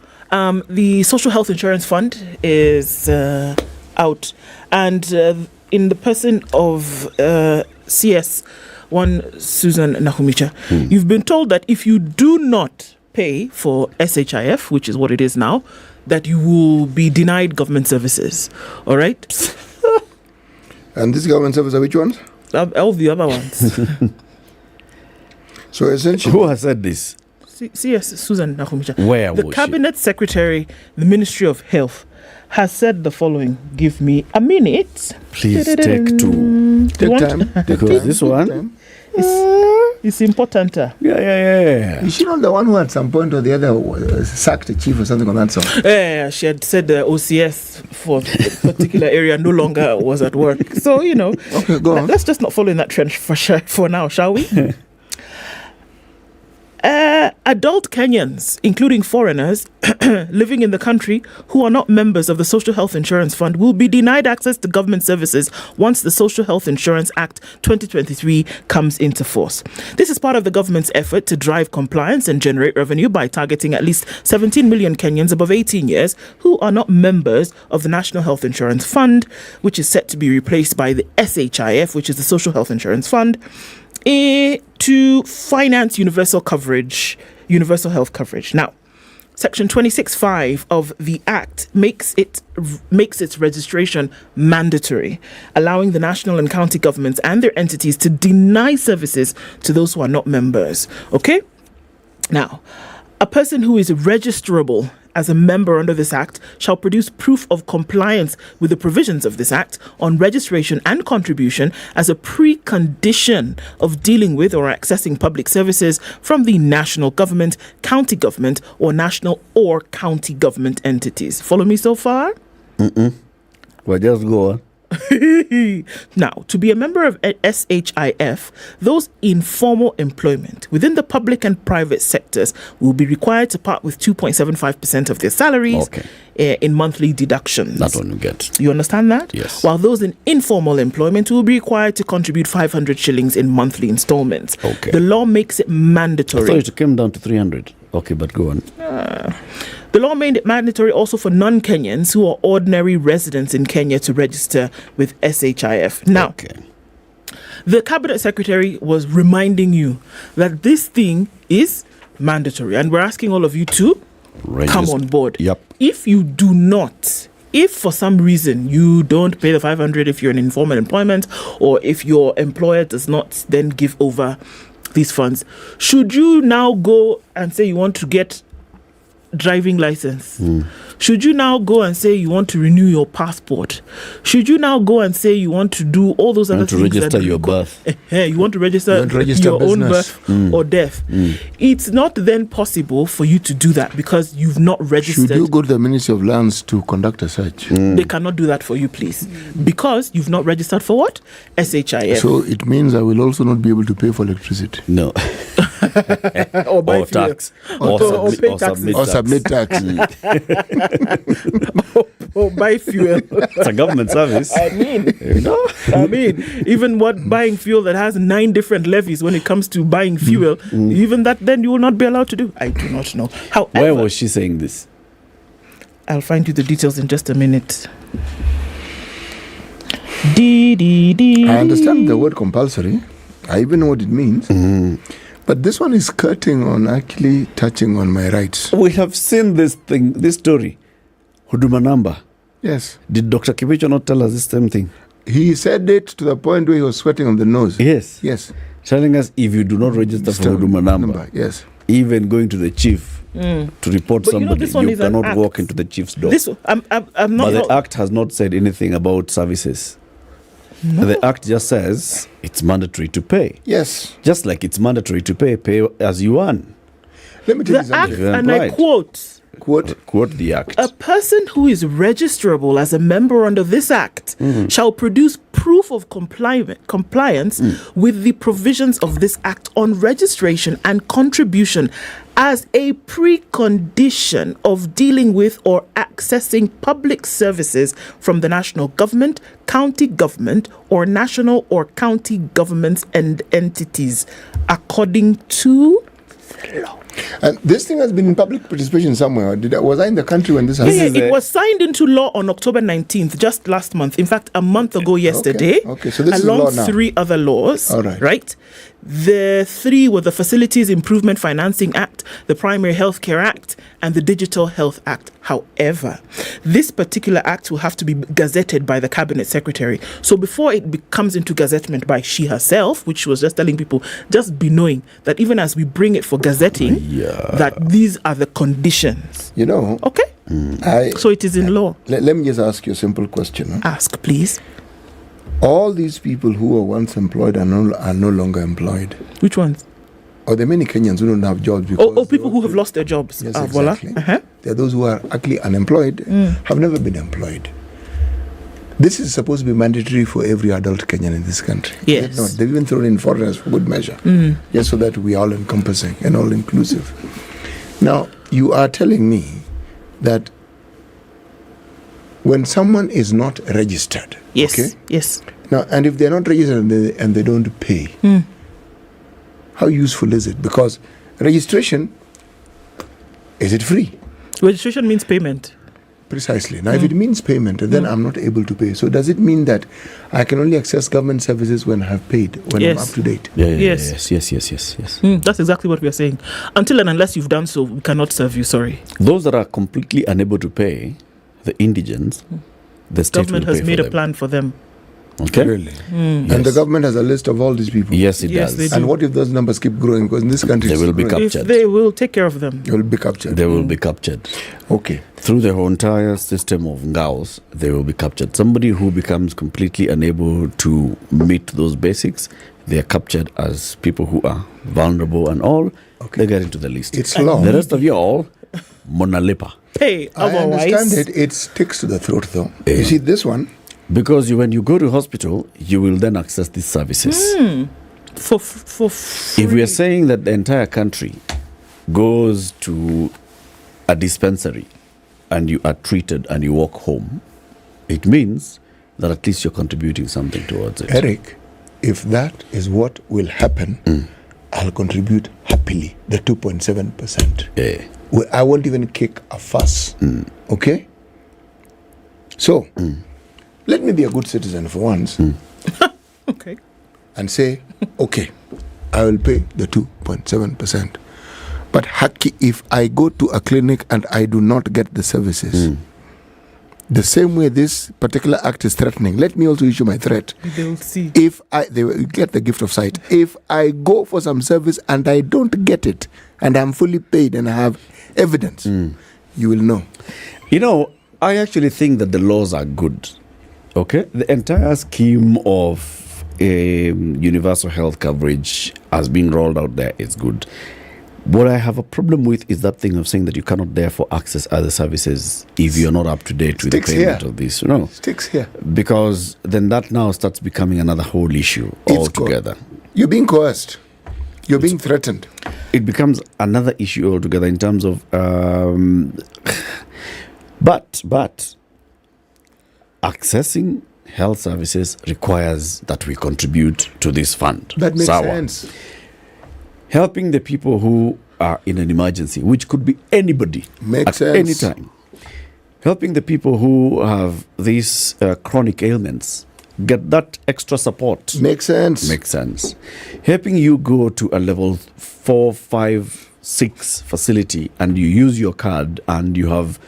the Social Health Insurance Fund is out. And in the person of CS, one Susan Nahumicha, you've been told that if you do not pay for SHIF, which is what it is now, that you will be denied government services. All right? And these government services are which ones? All the other ones. So essentially, who has said this? CS Susan Nahumicha. Where the was Cabinet Secretary, the Ministry of Health, has said the following. Give me a minute. Please take time. Because this one it's important. Yeah. Is she not the one who at some point or the other sacked a chief or something on that sort? Yeah, she had said the OCS for a particular area no longer was at work. So, Okay, go on. Let's just not follow in that trend for now, shall we? Adult Kenyans, including foreigners living in the country who are not members of the Social Health Insurance Fund, will be denied access to government services once the Social Health Insurance Act 2023 comes into force. This is part of the government's effort to drive compliance and generate revenue by targeting at least 17 million Kenyans above 18 years who are not members of the National Health Insurance Fund, which is set to be replaced by the SHIF, which is the Social Health Insurance Fund, to finance universal health coverage. Now, Section 26(5) of the Act makes its registration mandatory, allowing the national and county governments and their entities to deny services to those who are not members. Okay? Now, a person who is registrable as a member under this Act shall produce proof of compliance with the provisions of this Act on registration and contribution as a precondition of dealing with or accessing public services from the national government, county government, or national or county government entities. Follow me so far? Well, just go on. Now, to be a member of SHIF, those in formal employment within the public and private sectors will be required to part with 2.75% of their salaries in monthly deductions. That one you get. You understand that? Yes. While those in informal employment will be required to contribute 500 shillings in monthly installments. Okay. The law makes it mandatory. I thought it came down to 300. Okay, but go on. The law made it mandatory also for non-Kenyans who are ordinary residents in Kenya to register with SHIF. Now, the Cabinet Secretary was reminding you that this thing is mandatory, and we're asking all of you to come on board. Yep. If you do not, if for some reason you don't pay the 500 if you're in informal employment, or if your employer does not then give over these funds. Should you now go and say you want to get driving license? Should you now go and say you want to renew your passport? Should you now go and say you want to do all those other things? To register your birth. You want to register your own birth or death. It's not then possible for you to do that because you've not registered. Should you go to the Ministry of Lands to conduct a search? They cannot do that for you, please. Because you've not registered for what? SHIF. So it means I will also not be able to pay for electricity. No. or buy tax. Or pay taxes. Or submit tax. or buy fuel. It's a government service. I mean, even buying fuel that has 9 different levies when it comes to buying fuel, even that then you will not be allowed to do. I do not know. However, where was she saying this? I'll find you the details in just a minute. I understand the word compulsory. I even know what it means. But this one is skirting on actually touching on my rights. We have seen this story. Huduma number. Yes. Did Dr. Kibicho not tell us the same thing? He said it to the point where he was sweating on the nose. Yes. Yes. Telling us if you do not register for Huduma number, yes, even going to the chief to report somebody, you cannot walk into the chief's door. I'm not. But the Act has not said anything about services. No. The Act just says it's mandatory to pay. Yes. Just like it's mandatory to pay as you earn. Let me tell you the Act, something. and I Quote the Act. A person who is registrable as a member under this Act shall produce proof of compliance with the provisions of this Act on registration and contribution as a precondition of dealing with or accessing public services from the national government, county government, or national or county governments and entities, according to law. And this thing has been in public participation somewhere. Was I in the country when this happened? It was signed into law on October 19th, just last month. In fact, a month ago yesterday. Okay. So this along is law now. 3 other laws. All right. Right? The 3 were the Facilities Improvement Financing Act, the Primary Healthcare Act, and the Digital Health Act. However, this particular act will have to be gazetted by the Cabinet Secretary. So before it comes into gazettement by she herself, which was just telling people, just be knowing that even as we bring it for gazetting, that these are the conditions. You know. Okay? So it is in law. Let me just ask you a simple question. Huh? Ask, please. All these people who were once employed are no longer employed. Which ones? Or there are many Kenyans who don't have jobs. Because people who have lost their jobs. Yes, exactly. Voilà. There are those who are actually unemployed, have never been employed. This is supposed to be mandatory for every adult Kenyan in this country. Yes. They've even thrown in foreigners for good measure. Just so that we are all encompassing and all inclusive. Now, you are telling me that when someone is not registered, yes. Now, and if they're not registered and they don't pay, how useful is it? Because registration, is it free? Registration means payment. Precisely. Now, if it means payment, then I'm not able to pay. So does it mean that I can only access government services when I have paid, when I'm up to date? Yes. That's exactly what we are saying. Until and unless you've done so, we cannot serve you, sorry. Those that are completely unable to pay, the indigents, the state government will has pay made for a them. plan for them. Okay. Really? And the government has a list of all these people? Yes, it does. They do. And what if those numbers keep growing? Because in this country, They it's will be growing. captured. They will take care of them. They will be captured. They will be captured. Okay. Through the whole entire system of ngaos, they will be captured. Somebody who becomes completely unable to meet those basics, they are captured as people who are vulnerable and all. They get into the list. It's law. The rest of you all, monalipa. Pay, I otherwise. understand it. It sticks to the throat, though. You see, this one. Because when you go to hospital, you will then access these services. For free. If we are saying that the entire country goes to a dispensary and you are treated and you walk home, it means that at least you're contributing something towards it. Eric, if that is what will happen, I'll contribute happily, the 2.7%. I won't even kick a fuss. Okay? So, let me be a good citizen for once. Okay. And say, okay, I will pay the 2.7%. But Haki, if I go to a clinic and I do not get the services, The same way this particular act is threatening, let me also issue my threat. They will see. They will get the gift of sight. If I go for some service and I don't get it, and I'm fully paid and I have evidence, you will know. You know, I actually think that the laws are good. Okay? The entire scheme of universal health coverage has been rolled out there. It's good. What I have a problem with is that thing of saying that you cannot therefore access other services if you're not up to date with the payment of this. No. Sticks here. Because then that now starts becoming another whole issue altogether. You're being coerced. You're being threatened. It becomes another issue altogether in terms of... But accessing health services requires that we contribute to this fund. That makes sense. Helping the people who are in an emergency, which could be anybody at any time. Helping the people who have these chronic ailments get that extra support. Makes sense. Makes sense. Helping you go to a level 4, 5, 6 facility and you use your card and you have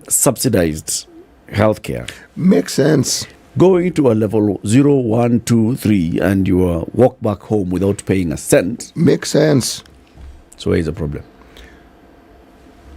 subsidized healthcare. Makes sense. Going to a level 0, 1, 2, 3 and you walk back home without paying a cent. Makes sense. So where is the problem?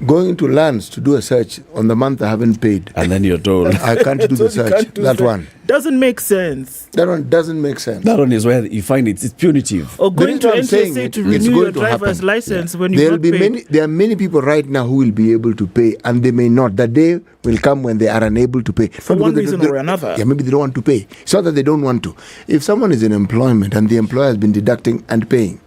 Going into lands to do a search on the month I haven't paid. And then you're told, I can't do the search. That one. Doesn't make sense. That one doesn't make sense. That one is where you find it's punitive. Or going to NTSA to renew your driver's license when you've not paid. There are many people right now who will be able to pay and they may not. The day will come when they are unable to pay. For one reason or another. Yeah, maybe they don't want to pay. It's not that they don't want to. If someone is in employment and the employer has been deducting and paying,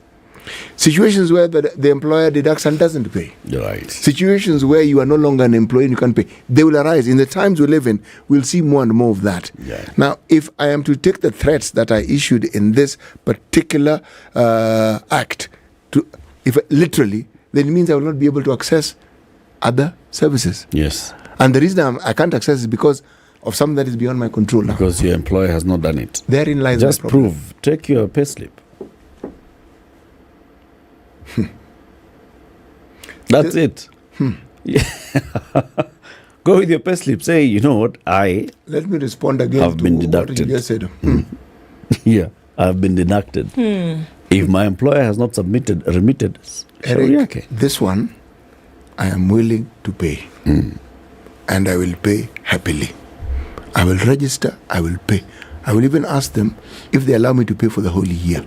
situations where the employer deducts and doesn't pay. Right. Situations where you are no longer an employee and you can't pay. They will arise. In the times we live in, we'll see more and more of that. Yeah. Now, if I am to take the threats that I issued in this particular act, if literally, then it means I will not be able to access other services. Yes. And the reason I can't access is because of something that is beyond my control now. Because your employer has not done it. Therein lies Just the problem. prove. Take your payslip. That's it. Yeah. Go with your payslip. Say, you know what, Let me respond again have been deducted. What you just said. Yeah, I've been deducted. If my employer has not remitted, Eric, this one, I am willing to pay. And I will pay happily. I will register, I will pay. I will even ask them if they allow me to pay for the whole year.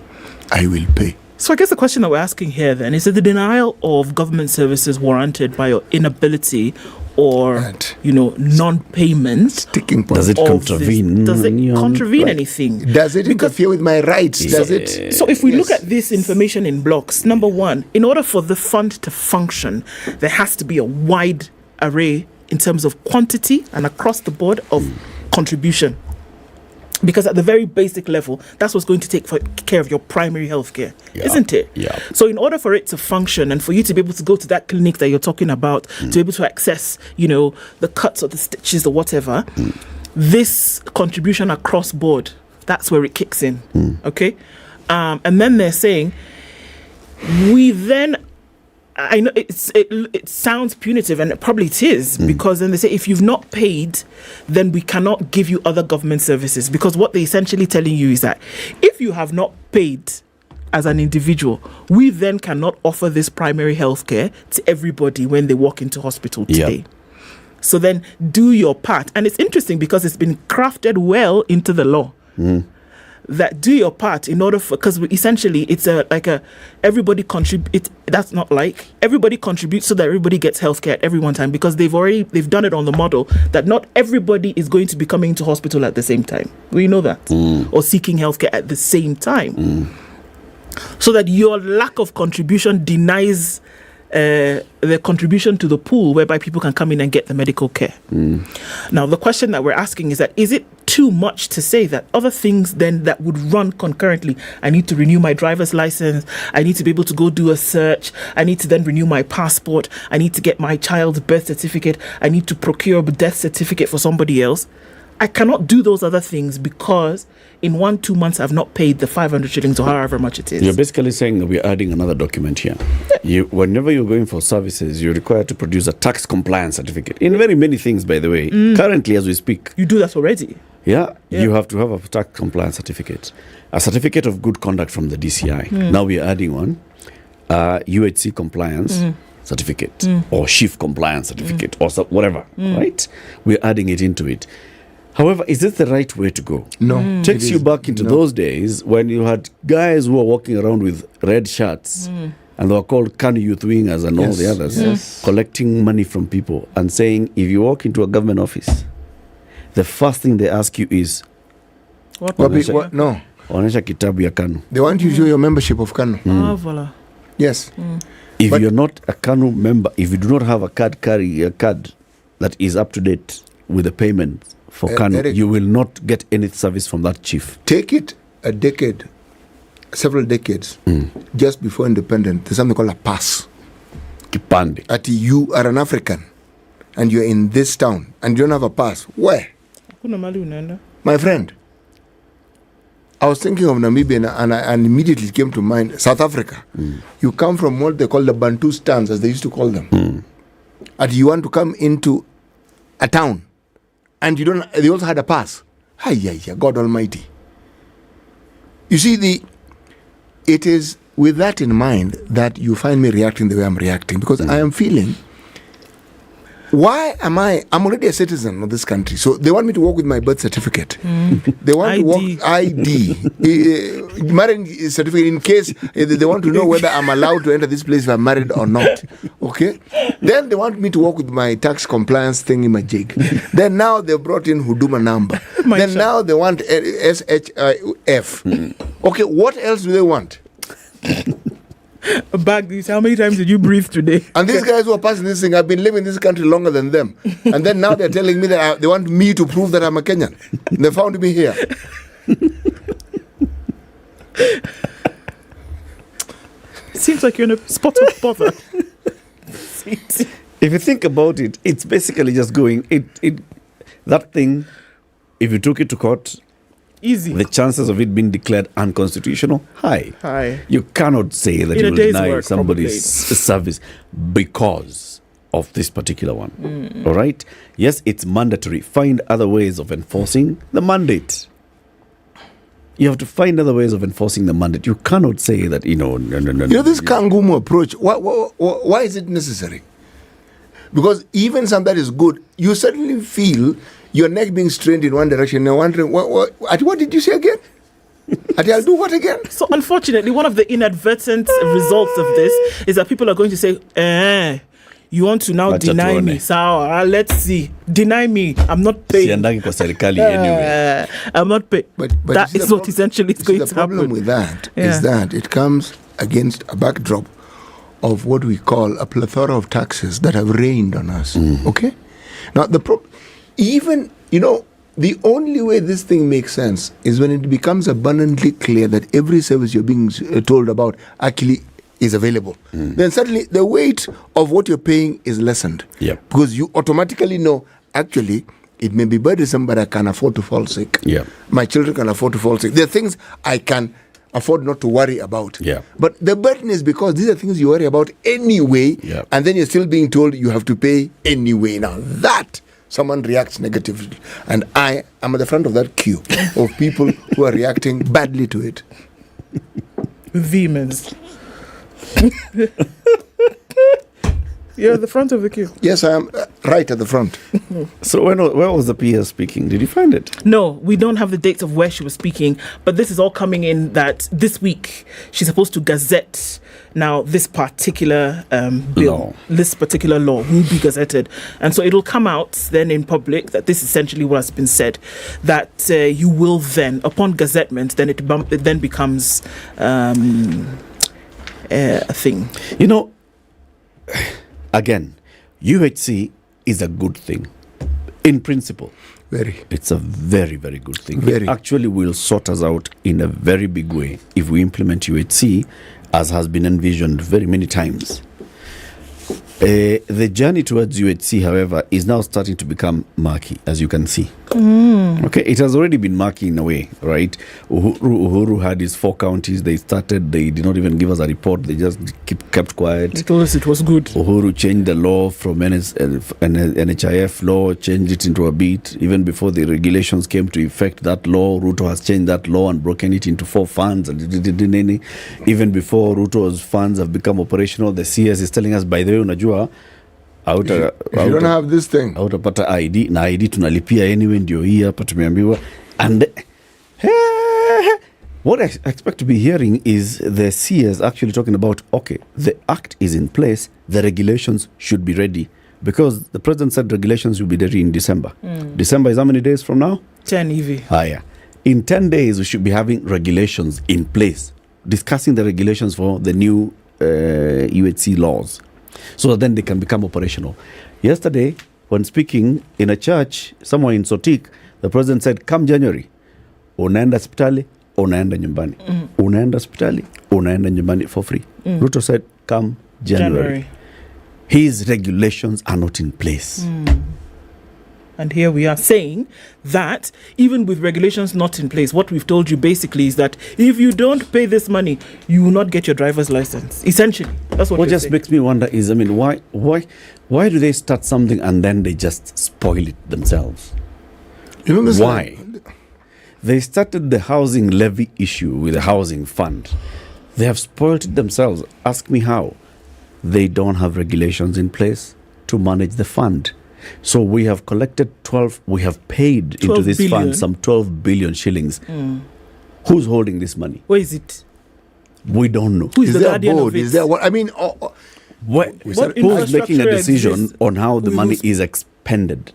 I will pay. So I guess the question that we're asking here then is the denial of government services warranted by your inability or non-payment? Sticking point. Does it contravene? Does it contravene anything? Does it interfere with my rights? Does it? So if we look at this information in blocks, number one, in order for the fund to function, there has to be a wide array in terms of quantity and across the board of contribution. Because at the very basic level, that's what's going to take care of your primary health care, isn't it? Yeah. So in order for it to function and for you to be able to go to that clinic that you're talking about, to be able to access, the cuts or the stitches or whatever, this contribution across board, that's where it kicks in, okay? And then they're saying, I know it sounds punitive, and probably it is, because then they say if you've not paid, then we cannot give you other government services. Because what they're essentially telling you is that if you have not paid as an individual, we then cannot offer this primary health care to everybody when they walk into hospital today. Yep. So then do your part. And it's interesting because it's been crafted well into the law. That do your part in order for, because essentially it's everybody contribute. That's not like everybody contributes so that everybody gets healthcare at every one time, because they've done it on the model that not everybody is going to be coming to hospital at the same time. We know that, or seeking healthcare at the same time, so that your lack of contribution denies the contribution to the pool whereby people can come in and get the medical care. Now, the question that we're asking is that, is it too much to say that other things then that would run concurrently? I need to renew my driver's license. I need to be able to go do a search. I need to then renew my passport. I need to get my child's birth certificate. I need to procure a death certificate for somebody else. I cannot do those other things because in 1-2 months I've not paid the 500 shillings or however much it is. You're basically saying that we're adding another document here. Whenever you're going for services, you're required to produce a tax compliance certificate. In very many things, by the way. Currently, as we speak. You do that already? Yeah, you have to have a tax compliance certificate. A certificate of good conduct from the DCI. Now we're adding one. UHC compliance certificate or shift compliance certificate or whatever, right? We're adding it into it. However, is this the right way to go? No. Takes you back into those days when you had guys who were walking around with red shirts and they were called Kanu Youth Wingers and all the others, collecting money from people and saying, if you walk into a government office, the first thing they ask you is, What? No. Onesha kitabu ya Kanu. They want you to show your membership of Kanu. Voilà. Yes. If you're not a Kanu member, if you do not have a card that is up to date with the payment for Kanu, Eric, you will not get any service from that chief. Take it a decade, several decades, just before independence. There's something called a pass. Kipande. At you are an African and you're in this town and you don't have a pass. Where? My friend, I was thinking of Namibia and immediately came to mind South Africa. You come from what they call the Bantu stands, as they used to call them. And you want to come into a town and you don't. They also had a pass. God Almighty. You see, it is with that in mind that you find me reacting the way I'm reacting, because I am feeling, why am I'm already a citizen of this country, so they want me to walk with my birth certificate. They want ID. to walk ID, marriage certificate, in case they want to know whether I'm allowed to enter this place if I'm married or not. Okay? Then they want me to walk with my tax compliance thing in my jig. Then now they brought in Huduma number. Then now they want SHF. Okay, what else do they want? A bag. How many times did you breathe today? And these guys who are passing this thing, I've been living in this country longer than them. And then now they're telling me that they want me to prove that I'm a Kenyan. They found me here. Seems like you're in a spot of bother. If you think about it, it's basically just going, that thing, if you took it to court, easy. The chances of it being declared unconstitutional, high. You cannot say that you will deny somebody's service because of this particular one. All right? Yes, it's mandatory. Find other ways of enforcing the mandate. You have to find other ways of enforcing the mandate. You cannot say that, no. This Kangumu approach, why is it necessary? Because even something that is good, you suddenly feel your neck being strained in one direction and wondering, what did you say again? I'll do what again? So unfortunately, one of the inadvertent results of this is that people are going to say, you want to now deny me. So let's see. Deny me. I'm not paying. Anyway. I'm not paying. But that is what essentially is going to happen. The problem with that is that it comes against a backdrop of what we call a plethora of taxes that have rained on us. Okay? Now, the only way this thing makes sense is when it becomes abundantly clear that every service you're being told about actually is available. Then suddenly the weight of what you're paying is lessened. Because you automatically know, actually, it may be burdensome, but I can afford to fall sick. My children can afford to fall sick. There are things I can afford not to worry about. But the burden is because these are things you worry about anyway, and then you're still being told you have to pay anyway. Now that someone reacts negatively, and I am at the front of that queue of people who are reacting badly to it. Vehemence. You're at the front of the queue. Yes, I am right at the front. So where was the PS speaking? Did you find it? No, we don't have the dates of where she was speaking, but this is all coming in that this week she's supposed to gazette now this particular bill, this particular law will be gazetted. And so it'll come out then in public that this is essentially what has been said, that you will then, upon gazettement, then it then becomes a thing. Again, UHC is a good thing in principle. It's a very, very good thing. It actually will sort us out in a very big way if we implement UHC as has been envisioned very many times. The journey towards UHC, however, is now starting to become murky, as you can see. Okay, it has already been murky in a way, right? Uhuru had his 4 counties. They did not even give us a report. They just kept quiet. They told us it was good. Uhuru changed the law from NHIF law, changed it into a bit. Even before the regulations came to effect, that law, Ruto has changed that law and broken it into 4 funds. And even before Ruto's funds have become operational, the CS is telling us, by the way, unajua, if you don't have this thing, hautapata ID na ID tunalipia anyway, ndio hii hapa tumeambiwa. And what I expect to be hearing is the CS actually talking about, okay, the act is in place, the regulations should be ready, because the president said regulations will be ready in December. December is how many days from now? 10 EV. Yeah. In 10 days we should be having regulations in place, discussing the regulations for the new UHC laws, so that then they can become operational. Yesterday, when speaking in a church somewhere in Sotik, the president said, come January, unaenda hospitali, unaenda nyumbani. Unaenda hospitali, unaenda nyumbani for free. Ruto said, come January. His regulations are not in place. And here we are saying that even with regulations not in place, what we've told you basically is that if you don't pay this money, you will not get your driver's license. Essentially, that's what just saying. Makes me wonder is, I mean, why do they start something and then they just spoil it themselves? You know, why? They started the housing levy issue with the housing fund. They have spoiled it themselves. Ask me how. They don't have regulations in place to manage the fund. So we have collected we have paid into this fund some 12 billion shillings. Who's holding this money? Where is it? We don't know. Who is the guardian of it? Is there what? I mean, who's making a decision on how the money is expended?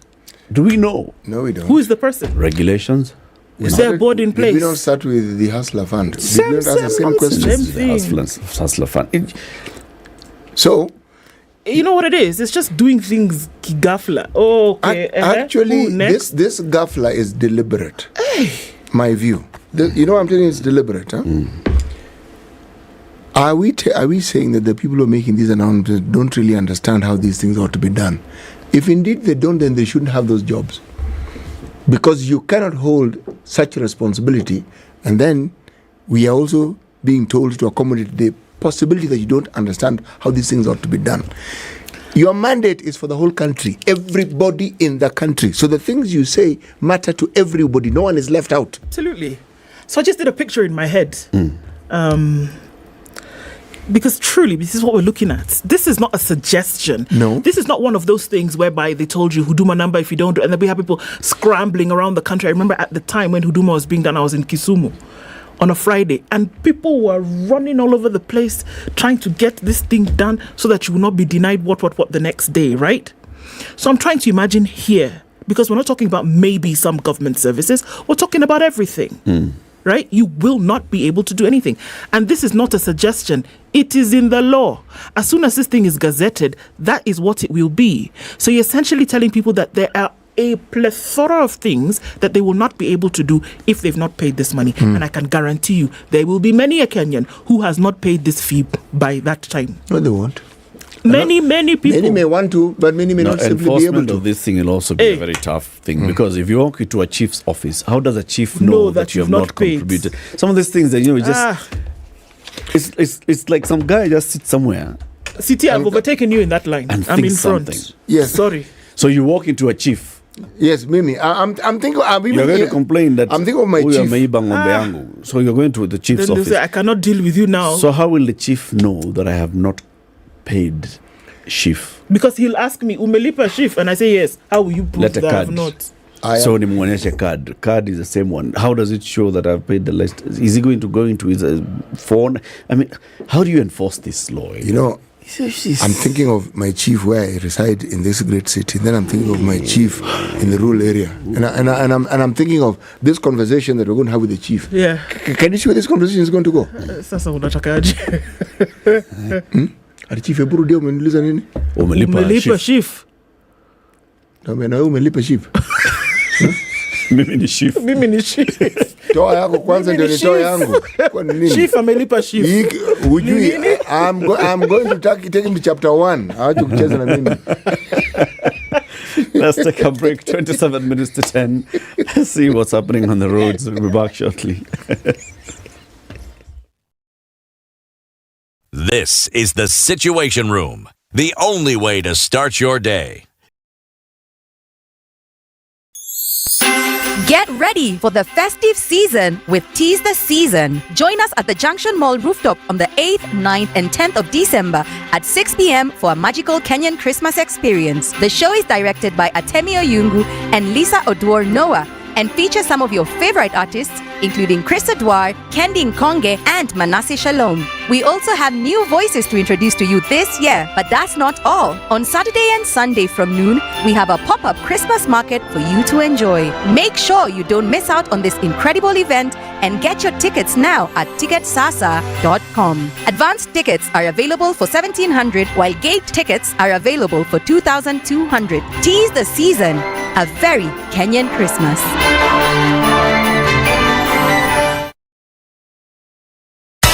Do we know? No, we don't. Who is the person? Regulations. Is there a board in place? We don't start with the Hustler Fund. Same question. The Hustler Fund. So, you know what it is? It's just doing things gafla. Oh, okay. Actually, this gafla is deliberate. My view. You know what I'm telling you? It's deliberate. Huh? Are we saying that the people who are making these announcements don't really understand how these things ought to be done? If indeed they don't, then they shouldn't have those jobs. Because you cannot hold such a responsibility, and then we are also being told to accommodate the possibility that you don't understand how these things ought to be done. Your mandate is for the whole country, everybody in the country. So the things you say matter to everybody. No one is left out. Absolutely. So I just did a picture in my head. Because truly, this is what we're looking at. This is not a suggestion. No. This is not one of those things whereby they told you Huduma number if you don't do it. And then we have people scrambling around the country. I remember at the time when Huduma was being done, I was in Kisumu on a Friday, and people were running all over the place trying to get this thing done so that you will not be denied what the next day, right? So I'm trying to imagine here, because we're not talking about maybe some government services, we're talking about everything, right? You will not be able to do anything. And this is not a suggestion. It is in the law. As soon as this thing is gazetted, that is what it will be. So you're essentially telling people that there are a plethora of things that they will not be able to do if they've not paid this money. And I can guarantee you there will be many a Kenyan who has not paid this fee by that time. No, they won't. Many people. Many may want to, but many may not simply be able to. Enforcement of this thing will also be a very tough thing, because if you walk into a chief's office, how does a chief know that you have not contributed? Some of these things that, you know, it's like some guy just sits somewhere. City, I've overtaken you in that line. And I'm in front. Something. Yes. Sorry. So you walk into a chief. Yes, Mimi. I'm thinking. You're going to complain that I'm thinking of my chief. So you're going to the chief's then office. Say, I cannot deal with you now. So how will the chief know that I have not paid chief? Because he'll ask me, umelipa chief, and I say yes. How will you prove that I have not? So nimwonyeshe card. Card is the same one. How does it show that I've paid the list? Is he going to go into his phone? I mean, how do you enforce this law? You know, I'm thinking of my chief where I reside in this great city. Then I'm thinking of my chief in the rural area, and I'm thinking of this conversation that we're going to have with the chief. Yeah. Can you see where this conversation is going to go? Sasa unatakaje? Chief, eburu dia umeniuliza nini? Umelipa chief. Na wewe umelipa chief. Mimi ni chief. Toa yako kwanza ndio nitoa yangu. Kwa nini? Chief amelipa chief. Ujui, I'm going to take him to chapter 1. Hawaju kucheza na mimi. Let's take a break. 27 minutes to 10. Let's see what's happening on the roads. We'll be back shortly. This is the Situation Room, the only way to start your day. Get ready for the festive season with Tease the Season. Join us at the Junction Mall rooftop on the 8th, 9th, and 10th of December at 6 p.m. for a magical Kenyan Christmas experience. The show is directed by Atemi Oyungu and Lisa Oduor Noah and features some of your favorite artists, including Chris Adwar, Kendi Nkonge, and Manasseh Shalom. We also have new voices to introduce to you this year, but that's not all. On Saturday and Sunday from noon, we have a pop-up Christmas market for you to enjoy. Make sure you don't miss out on this incredible event and get your tickets now at ticketsasa.com. Advanced tickets are available for 1,700, while gate tickets are available for 2,200. Tease the season, a very Kenyan Christmas.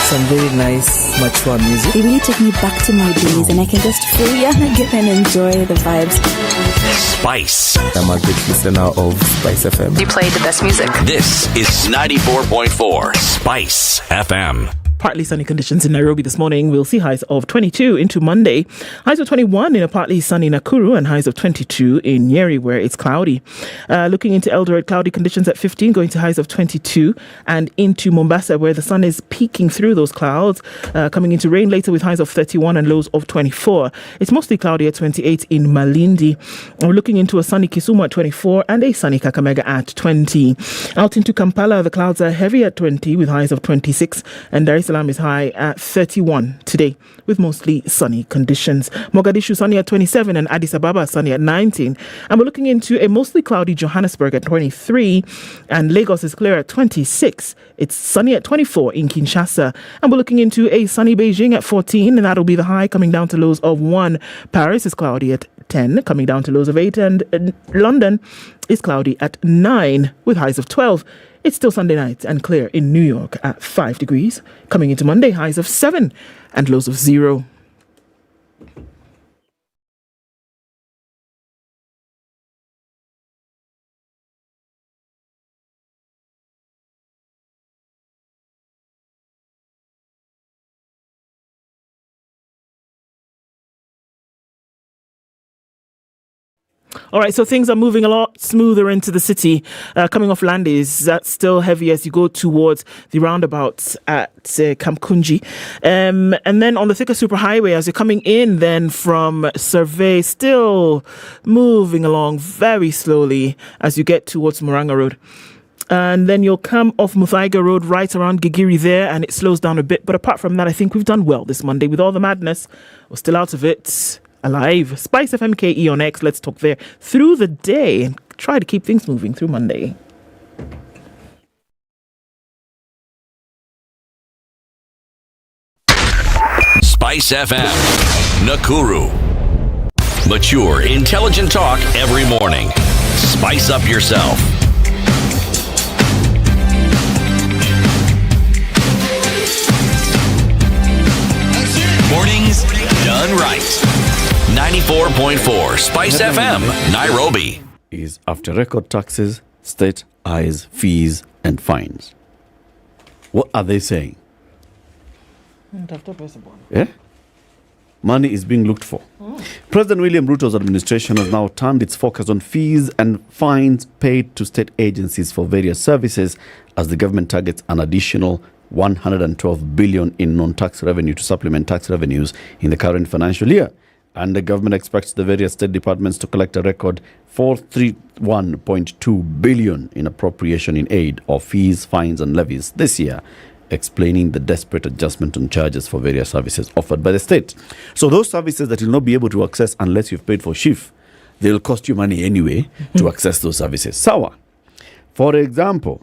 Some very nice, mature music. It really took me back to my days, and I can just free again and enjoy the vibes. Spice. I'm a big listener of Spice FM. You play the best music. This is 94.4 Spice FM. Partly sunny conditions in Nairobi this morning. We'll see highs of 22 into Monday. Highs of 21 in a partly sunny Nakuru and highs of 22 in Nyeri, where it's cloudy. Looking into Eldoret, cloudy conditions at 15, going to highs of 22, and into Mombasa, where the sun is peeking through those clouds, coming into rain later with highs of 31 and lows of 24. It's mostly cloudy at 28 in Malindi. We're looking into a sunny Kisumu at 24 and a sunny Kakamega at 20. Out into Kampala, the clouds are heavy at 20 with highs of 26, and Dar es Salaam is high at 31 today with mostly sunny conditions. Mogadishu sunny at 27 and Addis Ababa sunny at 19. And we're looking into a mostly cloudy Johannesburg at 23 and Lagos is clear at 26. It's sunny at 24 in Kinshasa. And we're looking into a sunny Beijing at 14 and that'll be the high coming down to lows of 1. Paris is cloudy at 10 coming down to lows of 8 and London is cloudy at 9 with highs of 12. It's still Sunday night and clear in New York at 5 degrees. Coming into Monday, highs of 7 and lows of 0. All right, so things are moving a lot smoother into the city. Coming off Landis, that's still heavy as you go towards the roundabouts at Kamkunji. And then on the Thika Superhighway, as you're coming in then from Survey, still moving along very slowly as you get towards Muranga Road. And then you'll come off Muthaiga Road right around Gigiri there, and it slows down a bit. But apart from that, I think we've done well this Monday. With all the madness, we're still out of it. Alive. Spice FM KE on X. Let's talk there through the day and try to keep things moving through Monday. Spice FM, Nakuru. Mature, intelligent talk every morning. Spice up yourself. Mornings done right. 94.4 Spice FM, Nairobi. Is after record taxes, state eyes, fees, and fines. What are they saying? Yeah? Money is being looked for. President William Ruto's administration has now turned its focus on fees and fines paid to state agencies for various services as the government targets an additional 112 billion in non-tax revenue to supplement tax revenues in the current financial year. And the government expects the various state departments to collect a record 431.2 billion in appropriation in aid of fees, fines and levies this year, explaining the desperate adjustment on charges for various services offered by the state. So those services that you'll not be able to access unless you've paid for SHIF, they'll cost you money anyway to access those services. Sawa. For example,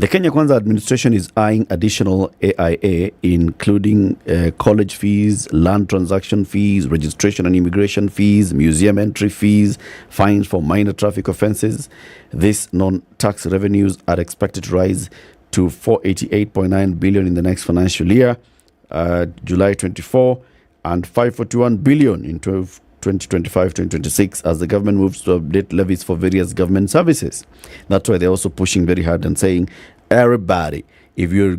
The Kenya Kwanza administration is eyeing additional AIA, including college fees, land transaction fees, registration and immigration fees, museum entry fees, fines for minor traffic offences. These non-tax revenues are expected to rise to 488.9 billion in the next financial year, July 24, and 541 billion in 2025-2026 as the government moves to update levies for various government services. That's why they're also pushing very hard and saying, everybody, if you're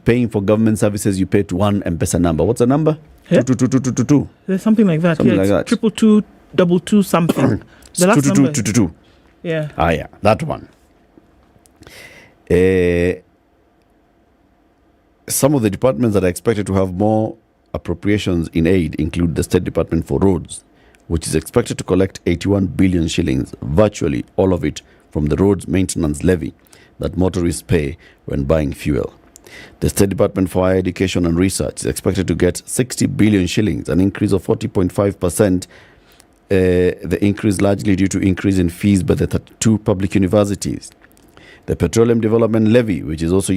paying for government services, you pay to one M-Pesa number. What's the number? Yeah. 22222. There's something like that. Something yeah, like that. 22222 something. The last number. 22222. Yeah. Yeah, that one. Some of the departments that are expected to have more appropriations in aid include the State Department for Roads, which is expected to collect 81 billion shillings, virtually all of it from the roads maintenance levy that motorists pay when buying fuel. The State Department for Higher Education and Research is expected to get 60 billion shillings, an increase of 40.5%. The increase largely due to increase in fees by the 32 public universities. The Petroleum Development Levy, which is also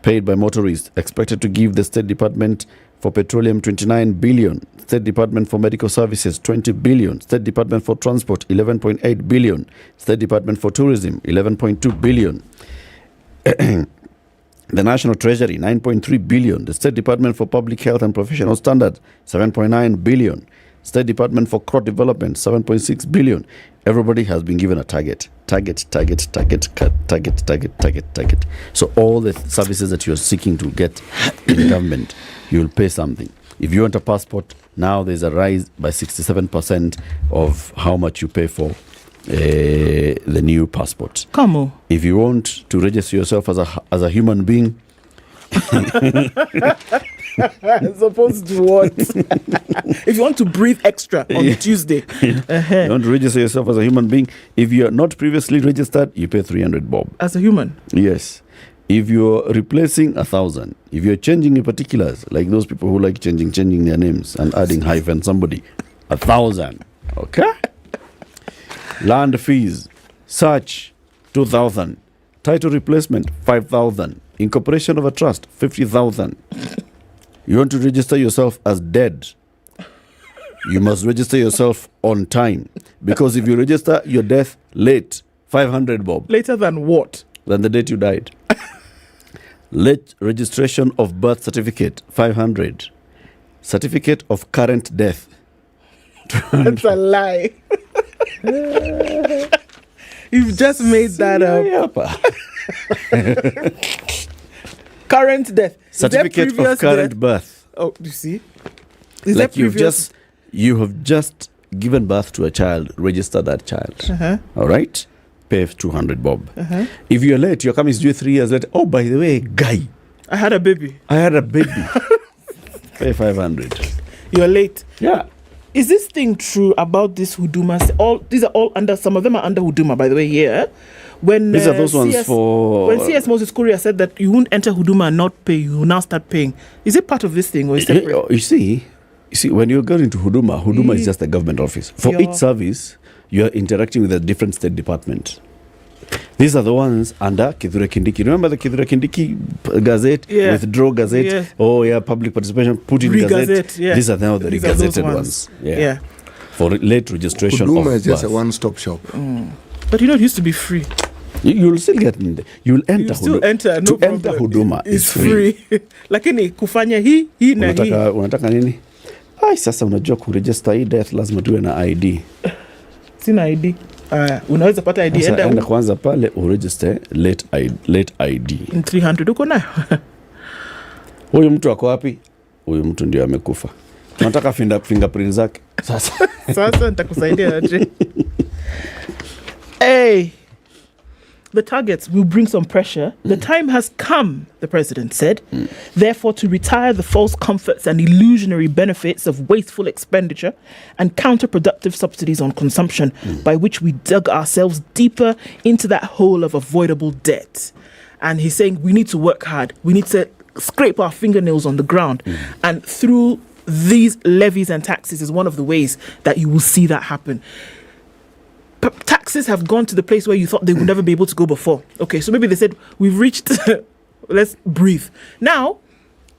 paid by motorists, expected to give the State Department for Petroleum 29 billion, State Department for Medical Services 20 billion, State Department for Transport 11.8 billion, State Department for Tourism 11.2 billion, the National Treasury 9.3 billion, the State Department for Public Health and Professional Standards 7.9 billion, State Department for Crop Development 7.6 billion. Everybody has been given a target. So all the services that you're seeking to get in government, you'll pay something. If you want a passport, now there's a rise by 67% of how much you pay for the new passport. Come on. If you want to register yourself as a human being, supposed to what? If you want to breathe extra on Tuesday, you want to register yourself as a human being. If you're not previously registered, you pay 300 bob. As a human? Yes. If you're replacing 1,000, if you're changing your particulars, like those people who like changing their names and adding hyphen somebody, 1,000. Okay? Land fees, search, 2,000. Title replacement, 5,000. Incorporation of a trust, 50,000. You want to register yourself as dead, you must register yourself on time. Because if you register your death late, 500 bob. Later than what? Than the date you died. Late registration of birth certificate, 500. Certificate of current death. That's a lie. You've just made that up. Current death. Certificate of current birth. Oh, you see? Like you have just given birth to a child, register that child. All right? Pay 200 bob. If you're late, your coming is due 3 years later. Oh, by the way, guy, I had a baby. Pay 500. You're late. Yeah. Is this thing true about this Huduma? These are all under, some of them are under Huduma, by the way, here. When these are those ones for... When CS Moses Kuria said that you won't enter Huduma and not pay, you will now start paying. Is it part of this thing or is it separate? You see, when you go into Huduma is just a government office. For each service, you are interacting with a different state department. These are the ones under Kithure Kindiki. Remember the Kithure Kindiki Gazette? Yeah. Withdraw Gazette? Yeah. Oh, yeah, public participation, put in Gazette. Yeah. These are now the regazetted ones. Yeah. For late registration Huduma of is just birth. a one-stop shop. But it used to be free. You'll still get in there. You'll enter Huduma. Enter Huduma is free. Lakini kufanya hii na hii. Unataka nini? Sasa unajua kuregister hii death lazima tuwe na ID. Sina ID. Unaweza pata ID. Enda kwanza pale uregister late ID. In 300 uko nayo. Huyu mtu ako wapi? Huyu mtu ndio amekufa. Unataka fingerprint zake. Sasa nitakusaidia aje. Hey. The targets will bring some pressure. The time has come, the president said, therefore to retire the false comforts and illusionary benefits of wasteful expenditure and counterproductive subsidies on consumption by which we dug ourselves deeper into that hole of avoidable debt. And he's saying we need to work hard. We need to scrape our fingernails on the ground. And through these levies and taxes is one of the ways that you will see that happen. Taxes taxes have gone to the place where you thought they would never be able to go before. Okay, so maybe they said, we've reached, let's breathe. Now,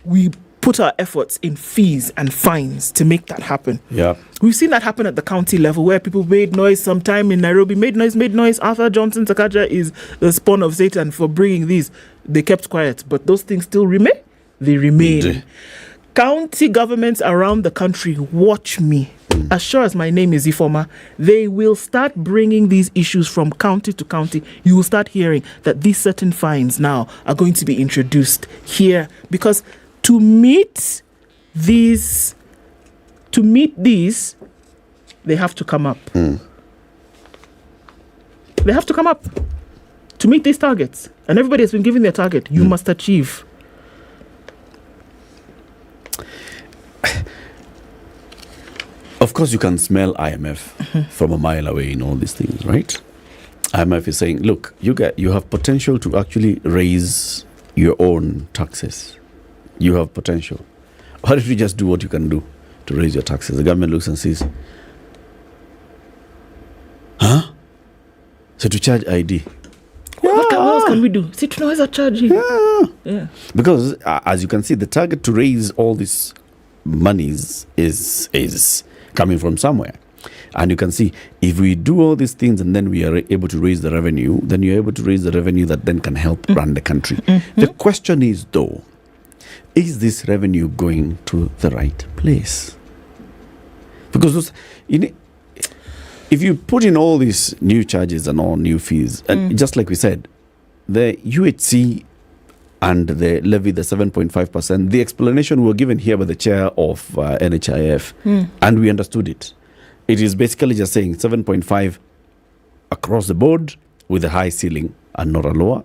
we put our efforts in fees and fines to make that happen. Yeah. We've seen that happen at the county level where people made noise sometime in Nairobi, made noise. Arthur Johnson Sakaja is the spawn of Satan for bringing these. They kept quiet, but those things still remain. They remain. County governments around the country, watch me. As sure as my name is Ifoma, they will start bringing these issues from county to county. You will start hearing that these certain fines now are going to be introduced here, because to meet these, they have to come up. They have to come up to meet these targets. And everybody has been given their target. You must achieve. Of course, you can smell IMF from a mile away in all these things, right? IMF is saying, look, you have potential to actually raise your own taxes. You have potential. Why don't you just do what you can do to raise your taxes? The government looks and says, huh? So to charge ID. What else can we do? See, tunaweza charge. Yeah. Because as you can see, the target to raise all these monies is coming from somewhere. And you can see, if we do all these things and then we are able to raise the revenue, then you're able to raise the revenue that then can help run the country. The question is, though, is this revenue going to the right place? Because if you put in all these new charges and all new fees, and just like we said, the UHC and the levy, the 7.5%, the explanation were given here by the chair of NHIF, and we understood it. It is basically just saying 7.5 across the board with a high ceiling and not a lower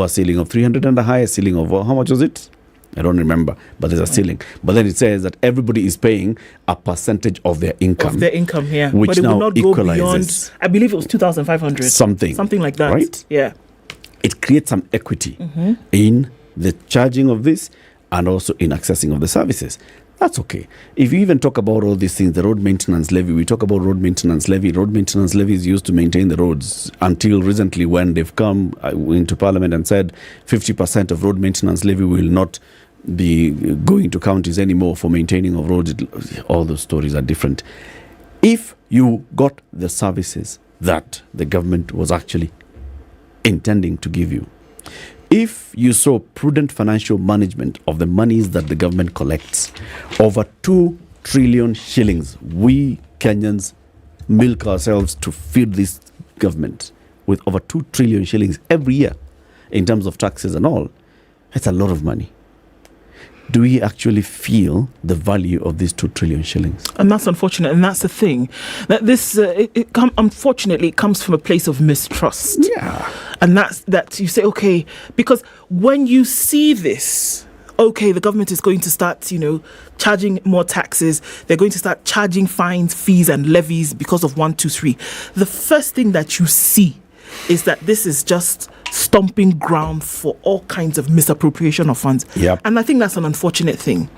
ceiling of 300 and a higher ceiling of, how much was it? I don't remember, but there's a ceiling. But then it says that everybody is paying a percentage of their income. Yeah. Which but it now will not go equalizes. beyond, I believe it was 2,500. Something like that. Right? Yeah. It creates some equity in the charging of this and also in accessing of the services. That's okay. If you even talk about all these things, the road maintenance levy, we talk about road maintenance levy. Road maintenance levy is used to maintain the roads until recently when they've come into parliament and said 50% of road maintenance levy will not be going to counties anymore for maintaining of roads. All those stories are different. If you got the services that the government was actually intending to give you, if you saw prudent financial management of the monies that the government collects, over 2 trillion shillings, we Kenyans milk ourselves to feed this government with over 2 trillion shillings every year in terms of taxes and all. That's a lot of money. Do we actually feel the value of these 2 trillion shillings? And that's unfortunate. And that's the thing. That this, unfortunately, it comes from a place of mistrust. Yeah. And that's that you say, okay, because when you see this, okay, the government is going to start, charging more taxes. They're going to start charging fines, fees, and levies because of 1, 2, 3. The first thing that you see is that this is just stomping ground for all kinds of misappropriation of funds. Yep. And I think that's an unfortunate thing.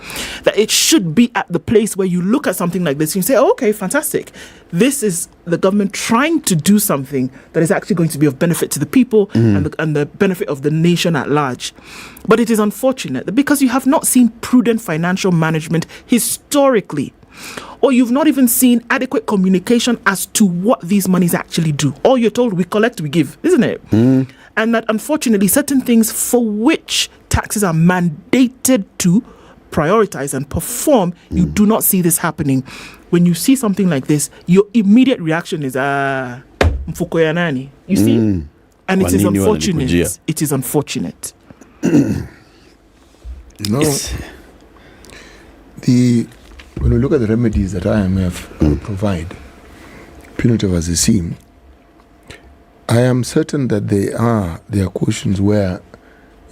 That it should be at the place where you look at something like this and you say, oh, okay, fantastic. This is the government trying to do something that is actually going to be of benefit to the people and the benefit of the nation at large. But it is unfortunate that because you have not seen prudent financial management historically, or you've not even seen adequate communication as to what these monies actually do. All you're told, we collect, we give, isn't it? And that unfortunately certain things for which taxes are mandated to prioritize and perform, you do not see this happening. When you see something like this, your immediate reaction is, mfuko ya nani? You see? And it is unfortunate. It is unfortunate. When we look at the remedies that IMF provide, punitive as they seem, I am certain that there are questions where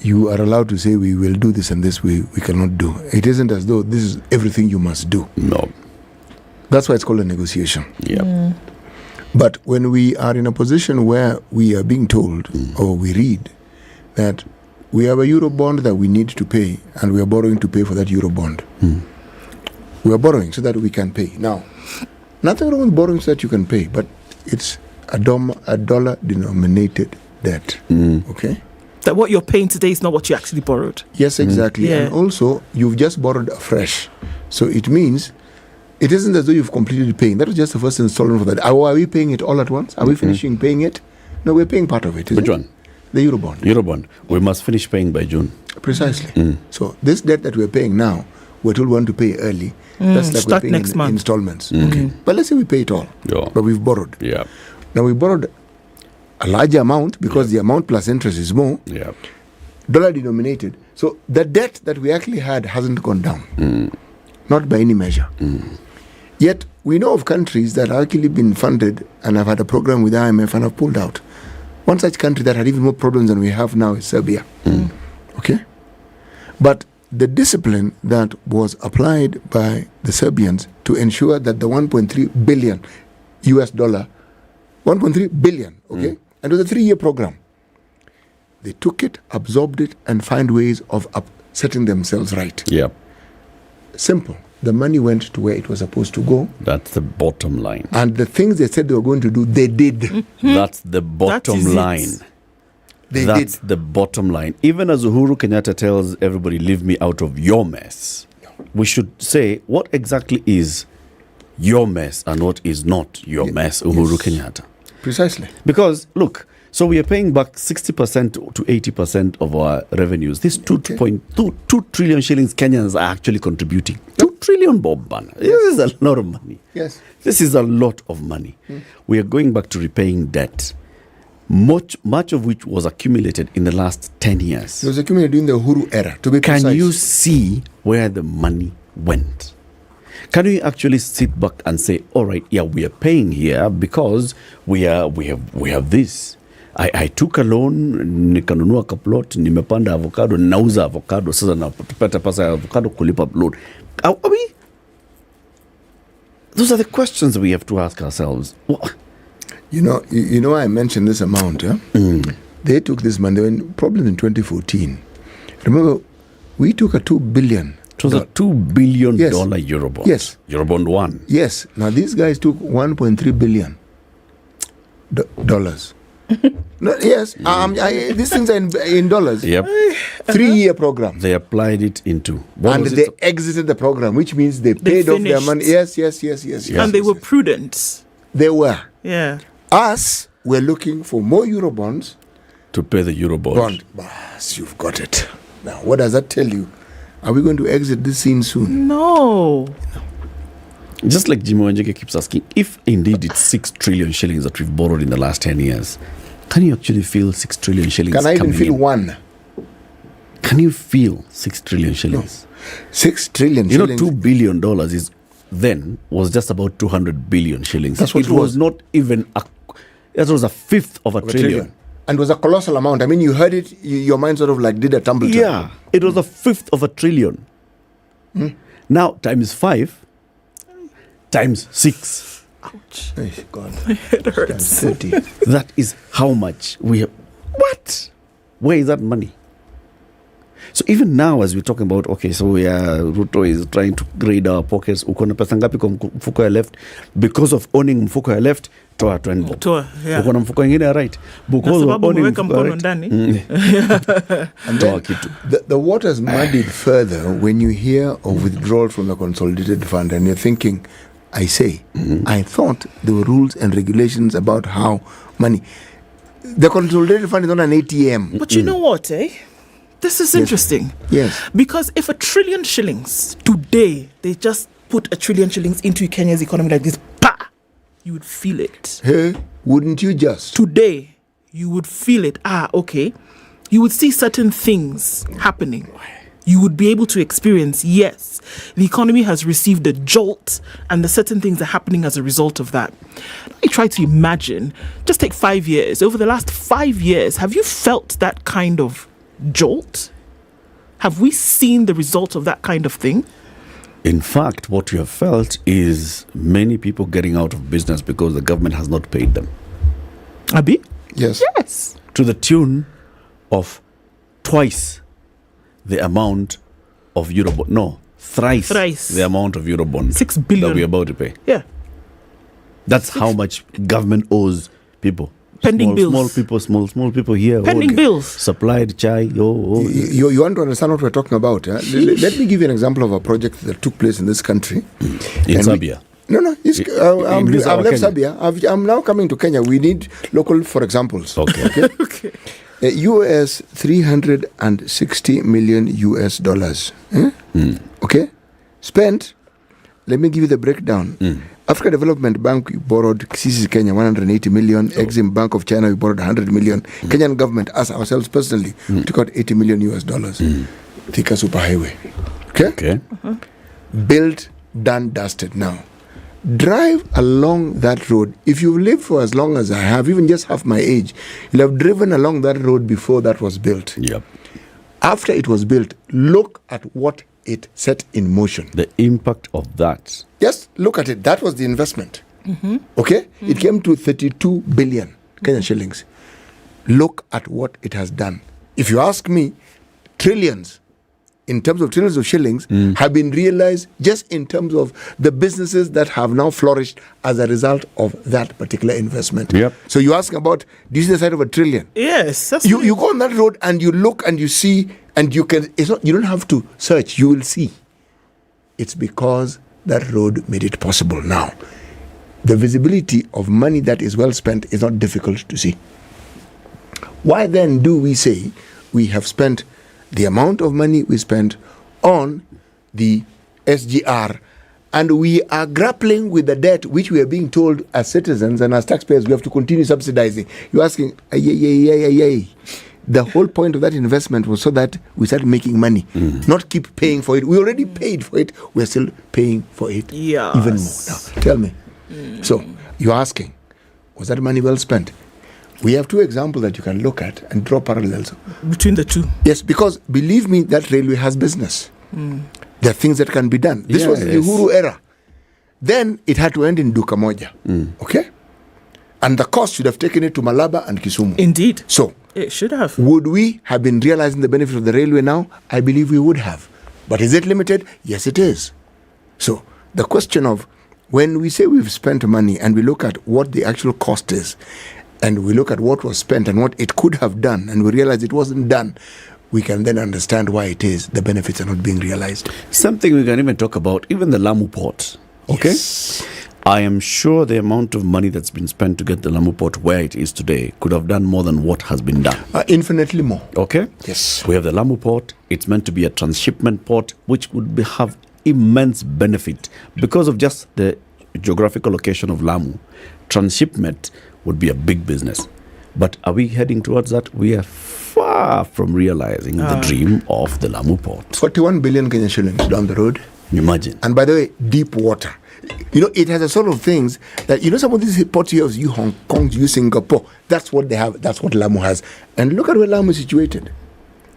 you are allowed to say we will do this and this we cannot do. It isn't as though this is everything you must do. No. That's why it's called a negotiation. Yeah. But when we are in a position where we are being told or we read that we have a Euro bond that we need to pay and we are borrowing to pay for that Euro bond. We are borrowing so that we can pay. Now, nothing wrong with borrowing so that you can pay, but it's a dollar-denominated debt. Okay? That what you're paying today is not what you actually borrowed. Yes, exactly. Yeah. And also, you've just borrowed afresh. So it means it isn't as though you've completed paying. That was just the first installment for that. Are we paying it all at once? Are we finishing paying it? No, we're paying part of it. Which one? The Eurobond. Eurobond. We must finish paying by June. Precisely. So this debt that we're paying now, we're told we want to pay early. That's like Start we're paying next month. installments. Okay. But let's say we pay it all. Yeah. But we've borrowed. Yeah. Now we borrowed a larger amount because the amount plus interest is more. Yeah. Dollar denominated. So the debt that we actually had hasn't gone down. Not by any measure. Yet we know of countries that have actually been funded and have had a program with IMF and have pulled out. One such country that had even more problems than we have now is Serbia. Okay? But the discipline that was applied by the Serbians to ensure that the 1.3 billion US dollar, 1.3 billion, okay? And it was a 3-year program. They took it, absorbed it, and find ways of setting themselves right. Yeah. Simple. The money went to where it was supposed to go. That's the bottom line. And the things they said they were going to do, they did. That's the bottom line. That's the bottom line. Even as Uhuru Kenyatta tells everybody, leave me out of your mess, we should say, what exactly is your mess and what is not your mess, Uhuru Kenyatta? Precisely. Because, look, so we are paying back 60% to 80% of our revenues. This 2 trillion shillings Kenyans are actually contributing. 2 trillion, Bob Banner. This is a lot of money. Yes. This is a lot of money. We are going back to repaying debt, much of which was accumulated in the last 10 years. It was accumulated during the Uhuru era, to be precise. Can you see where the money went? Can we actually sit back and say, all right, yeah, we are paying here because we have this. I took a loan, nikanunua kaplot, nimepanda avocado, nauza avocado, sasa napata pesa ya avocado kulipa loan. Are we? Those are the questions we have to ask ourselves. What? You know, I mentioned this amount. They took this money, probably in 2014. Remember, we took a 2 billion. It was a $2 billion Eurobond. Yes. Eurobond 1. Yes. Now, these guys took $1.3 billion. Dollars. No, yes. These things are in dollars. Yep. 3-year program. They applied it into. And they exited the program, which means they paid off their money. Yes. And they were prudent. They were. Yeah. Us, we're looking for more Eurobonds. To pay the Eurobond. Yes, you've got it. Now, what does that tell you? Are we going to exit this scene soon? No. Just like Jimmy Wanjeke keeps asking, if indeed it's 6 trillion shillings that we've borrowed in the last 10 years, can you actually feel 6 trillion shillings? Can I even feel one? Can you feel 6 trillion shillings? No. 6 trillion shillings. $2 billion was just about 200 billion shillings. That's what it was not even that was a fifth of a trillion. And it was a colossal amount. I mean, you heard it, your mind sort of like did a tumble. Yeah, it was a fifth of a trillion. Now, times 5, times 6. Ouch. Oh, God. It hurts. That is how much we have. What? Where is that money? So even now, as we're talking about, okay, so Ruto is trying to grade our pockets. Uko na pesa ngapi kwa mfuko ya left? Because of owning mfuko ya left, toa trend. Toa, yeah. Uko na mfuko ingine ya right. Because of owning mfuko ya right. And then, the water's muddied further when you hear of withdrawal from the consolidated fund and you're thinking, I thought there were rules and regulations about how money. The consolidated fund is not an ATM. But you know what, This is interesting. Yes. Because if 1 trillion shillings today, they just put 1 trillion shillings into Kenya's economy like this, you would feel it. Hey, wouldn't you just? Today, you would feel it. Okay. You would see certain things happening. You would be able to experience, yes, the economy has received a jolt and the certain things are happening as a result of that. I try to imagine, just take 5 years. Over the last 5 years, have you felt that kind of jolt? Have we seen the result of that kind of thing? In fact, what you have felt is many people getting out of business because the government has not paid them. Abi? Yes. Yes. To the tune of twice the amount of Eurobond. No, thrice the amount of Eurobond. 6 billion. That we're about to pay. Yeah. That's how much government owes people. Pending bills. Small people here. Pending bills. Supplied chai. You want to understand what we're talking about? Let me give you an example of a project that took place in this country. In Serbia. I've left Serbia. I'm now coming to Kenya. We need local, for examples. Okay. Okay. US $360 million US dollars. Okay, spent. Let me give you the breakdown. Africa Development Bank, we borrowed CC Kenya 180 million. Exim Bank of China, we borrowed 100 million. Kenyan government, us ourselves personally, took out 80 million US dollars. Thika Superhighway. Okay. Built, done, dusted. Now, drive along that road. If you've lived for as long as I have, even just half my age, you'll have driven along that road before that was built. Yep. After it was built, look at what it set in motion. The impact of that. Just look at it. That was the investment. Okay? It came to 32 billion Kenyan shillings. Look at what it has done. If you ask me, trillions, in terms of trillions of shillings, have been realized just in terms of the businesses that have now flourished as a result of that particular investment. Yep. So you ask about, do you see the side of $1 trillion? Yes. You go on that road and you look and you see, and you can. You don't have to search. You will see. It's because that road made it possible. Now, the visibility of money that is well spent is not difficult to see. Why then do we say we have spent the amount of money we spent on the SGR, and we are grappling with the debt which we are being told as citizens and as taxpayers we have to continue subsidizing? You're asking, the whole point of that investment was so that we start making money, not keep paying for it. We already paid for it. We're still paying for it even more. Now, tell me. So, you're asking, was that money well spent? We have two examples that you can look at and draw parallels between the two. Yes, because believe me, that railway has business. There are things that can be done. This was the Uhuru era. Then it had to end in Duka Moja. Okay? And the cost should have taken it to Malaba and Kisumu. Indeed. So, it should have. Would we have been realizing the benefit of the railway now? I believe we would have. But is it limited? Yes, it is. So, the question of when we say we've spent money and we look at what the actual cost is, and we look at what was spent and what it could have done, and we realize it wasn't done, we can then understand why it is the benefits are not being realized. Something we can even talk about, even the Lamu port. Okay? Yes. I am sure the amount of money that's been spent to get the Lamu port where it is today could have done more than what has been done. Infinitely more. Okay? Yes. We have the Lamu port. It's meant to be a transshipment port, which would have immense benefit because of just the geographical location of Lamu. Transshipment would be a big business. But are we heading towards that? We are far from realizing the dream of the Lamu port. 41 billion Kenyan shillings down the road. Imagine. And by the way, deep water. You know, it has a sort of things that, you know, some of these ports here, you Hong Kong, you Singapore, that's what they have, that's what Lamu has. And look at where Lamu is situated.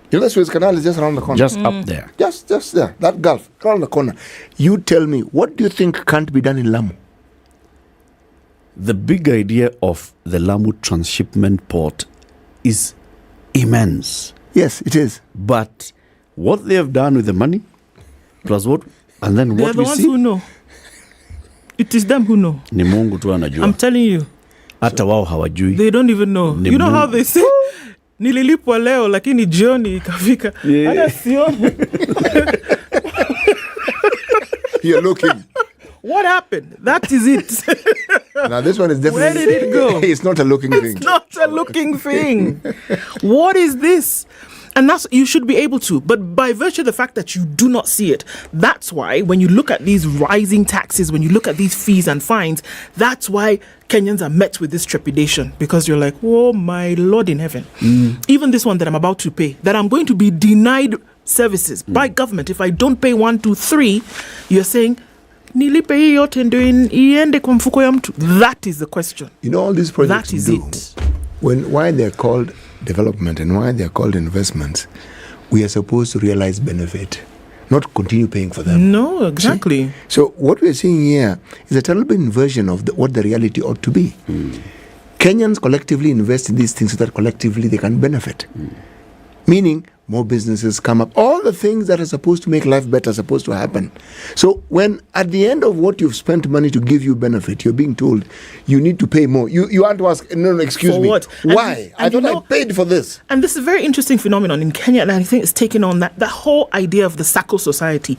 You know, the Suez Canal is just around the corner. Just up there. Just there, that gulf, around the corner. You tell me, what do you think can't be done in Lamu? The big idea of the Lamu transshipment port is immense. Yes, it is. But what they have done with the money, plus what, and then they what we see. They are the ones who know. It is them who know. Ni Mungu tu anajua. I'm telling you. Hata wao hawajui. They don't even know. You know how they say, nililipwa leo lakini jioni ikafika. Hata sioni. You're looking. What happened? That is it. Now this one is definitely. Where did it go? It's not a looking thing. It's not a looking thing. What is this? And that's, you should be able to. But by virtue of the fact that you do not see it, that's why when you look at these rising taxes, when you look at these fees and fines, that's why Kenyans are met with this trepidation. Because you're like, oh my Lord in heaven. Even this one that I'm about to pay, that I'm going to be denied services by government. If I don't pay 1, 2, 3, you're saying, that is the question. You know, all these projects that is do, it. Why they're called development and why they're called investments, we are supposed to realize benefit, not continue paying for them. No, exactly. See? So what we're seeing here is a terrible inversion of what the reality ought to be. Kenyans collectively invest in these things so that collectively they can benefit. meaning more businesses come up. All the things that are supposed to make life better are supposed to happen. So when at the end of what you've spent money to give you benefit, you're being told you need to pay more. You want to ask, no, excuse For me. what? Why? I thought I paid for this. And this is a very interesting phenomenon in Kenya, and I think it's taken on that whole idea of the Sacco society.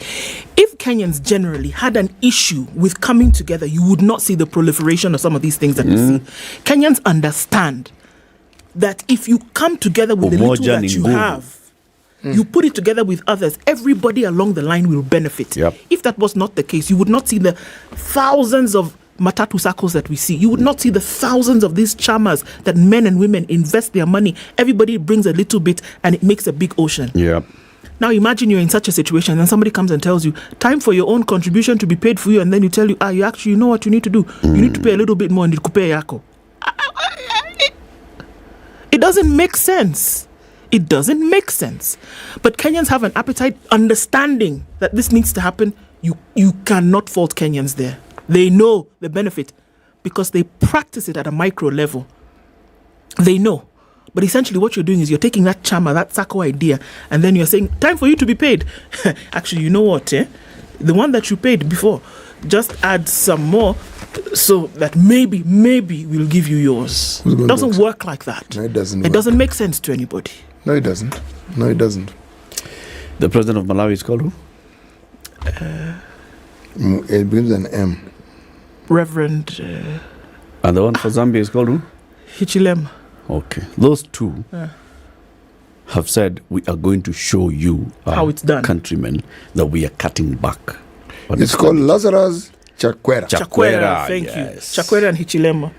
If Kenyans generally had an issue with coming together, you would not see the proliferation of some of these things that we see. Kenyans understand that if you come together with the little that you have, you put it together with others, everybody along the line will benefit. If that was not the case, you would not see the thousands of matatu circles that we see. You would not see the thousands of these chamas that men and women invest their money. Everybody brings a little bit and it makes a big ocean. Now imagine you're in such a situation and somebody comes and tells you, time for your own contribution to be paid for you, and then you tell you, you know what you need to do? You need to pay a little bit more and nikupe yako. It doesn't make sense. It doesn't make sense. But Kenyans have an appetite, understanding that this needs to happen. You cannot fault Kenyans there. They know the benefit because they practice it at a micro level. They know. But essentially what you're doing is you're taking that chama, that Sacco idea, and then you're saying, time for you to be paid. Actually, you know what? The one that you paid before, just add some more so that maybe we'll give you yours. It doesn't work like that. No, it doesn't. It doesn't make sense to anybody. No, it doesn't. No, it doesn't. The president of Malawi is called who? It begins with an M. Reverend. And the one for Zambia is called who? Hichilema. Okay. Those two have said, we are going to show you, how it's done, countrymen, that we are cutting back. It's called Lazarus Chakwera. Thank you. Chakwera and Hichilema.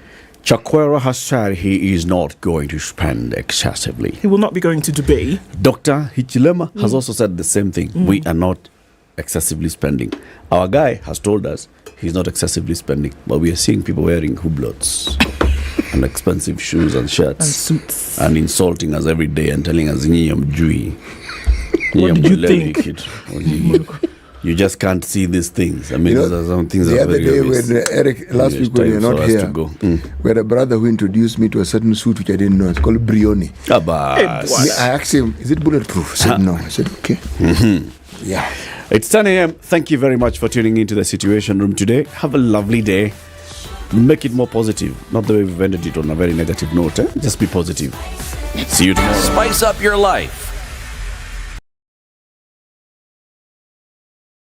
Chakwera has said he is not going to spend excessively. He will not be going to Dubai. Dr. Hichilema has also said the same thing. We are not excessively spending. Our guy has told us he's not excessively spending, but we are seeing people wearing hublots and expensive shoes and shirts and suits and insulting us every day and telling us, what did you think? You just can't see these things. I mean, those are some things the that are other very day obvious. when Eric, last week when you're not here, we had a brother who introduced me to a certain suit which I didn't know. It's called Brioni. I asked him, is it bulletproof? He said no. I said, okay. Yeah. It's 10 a.m. Thank you very much for tuning into the Situation Room today. Have a lovely day. Make it more positive. Not the way we've ended it on a very negative note. Just be positive. See you tomorrow. Spice up your life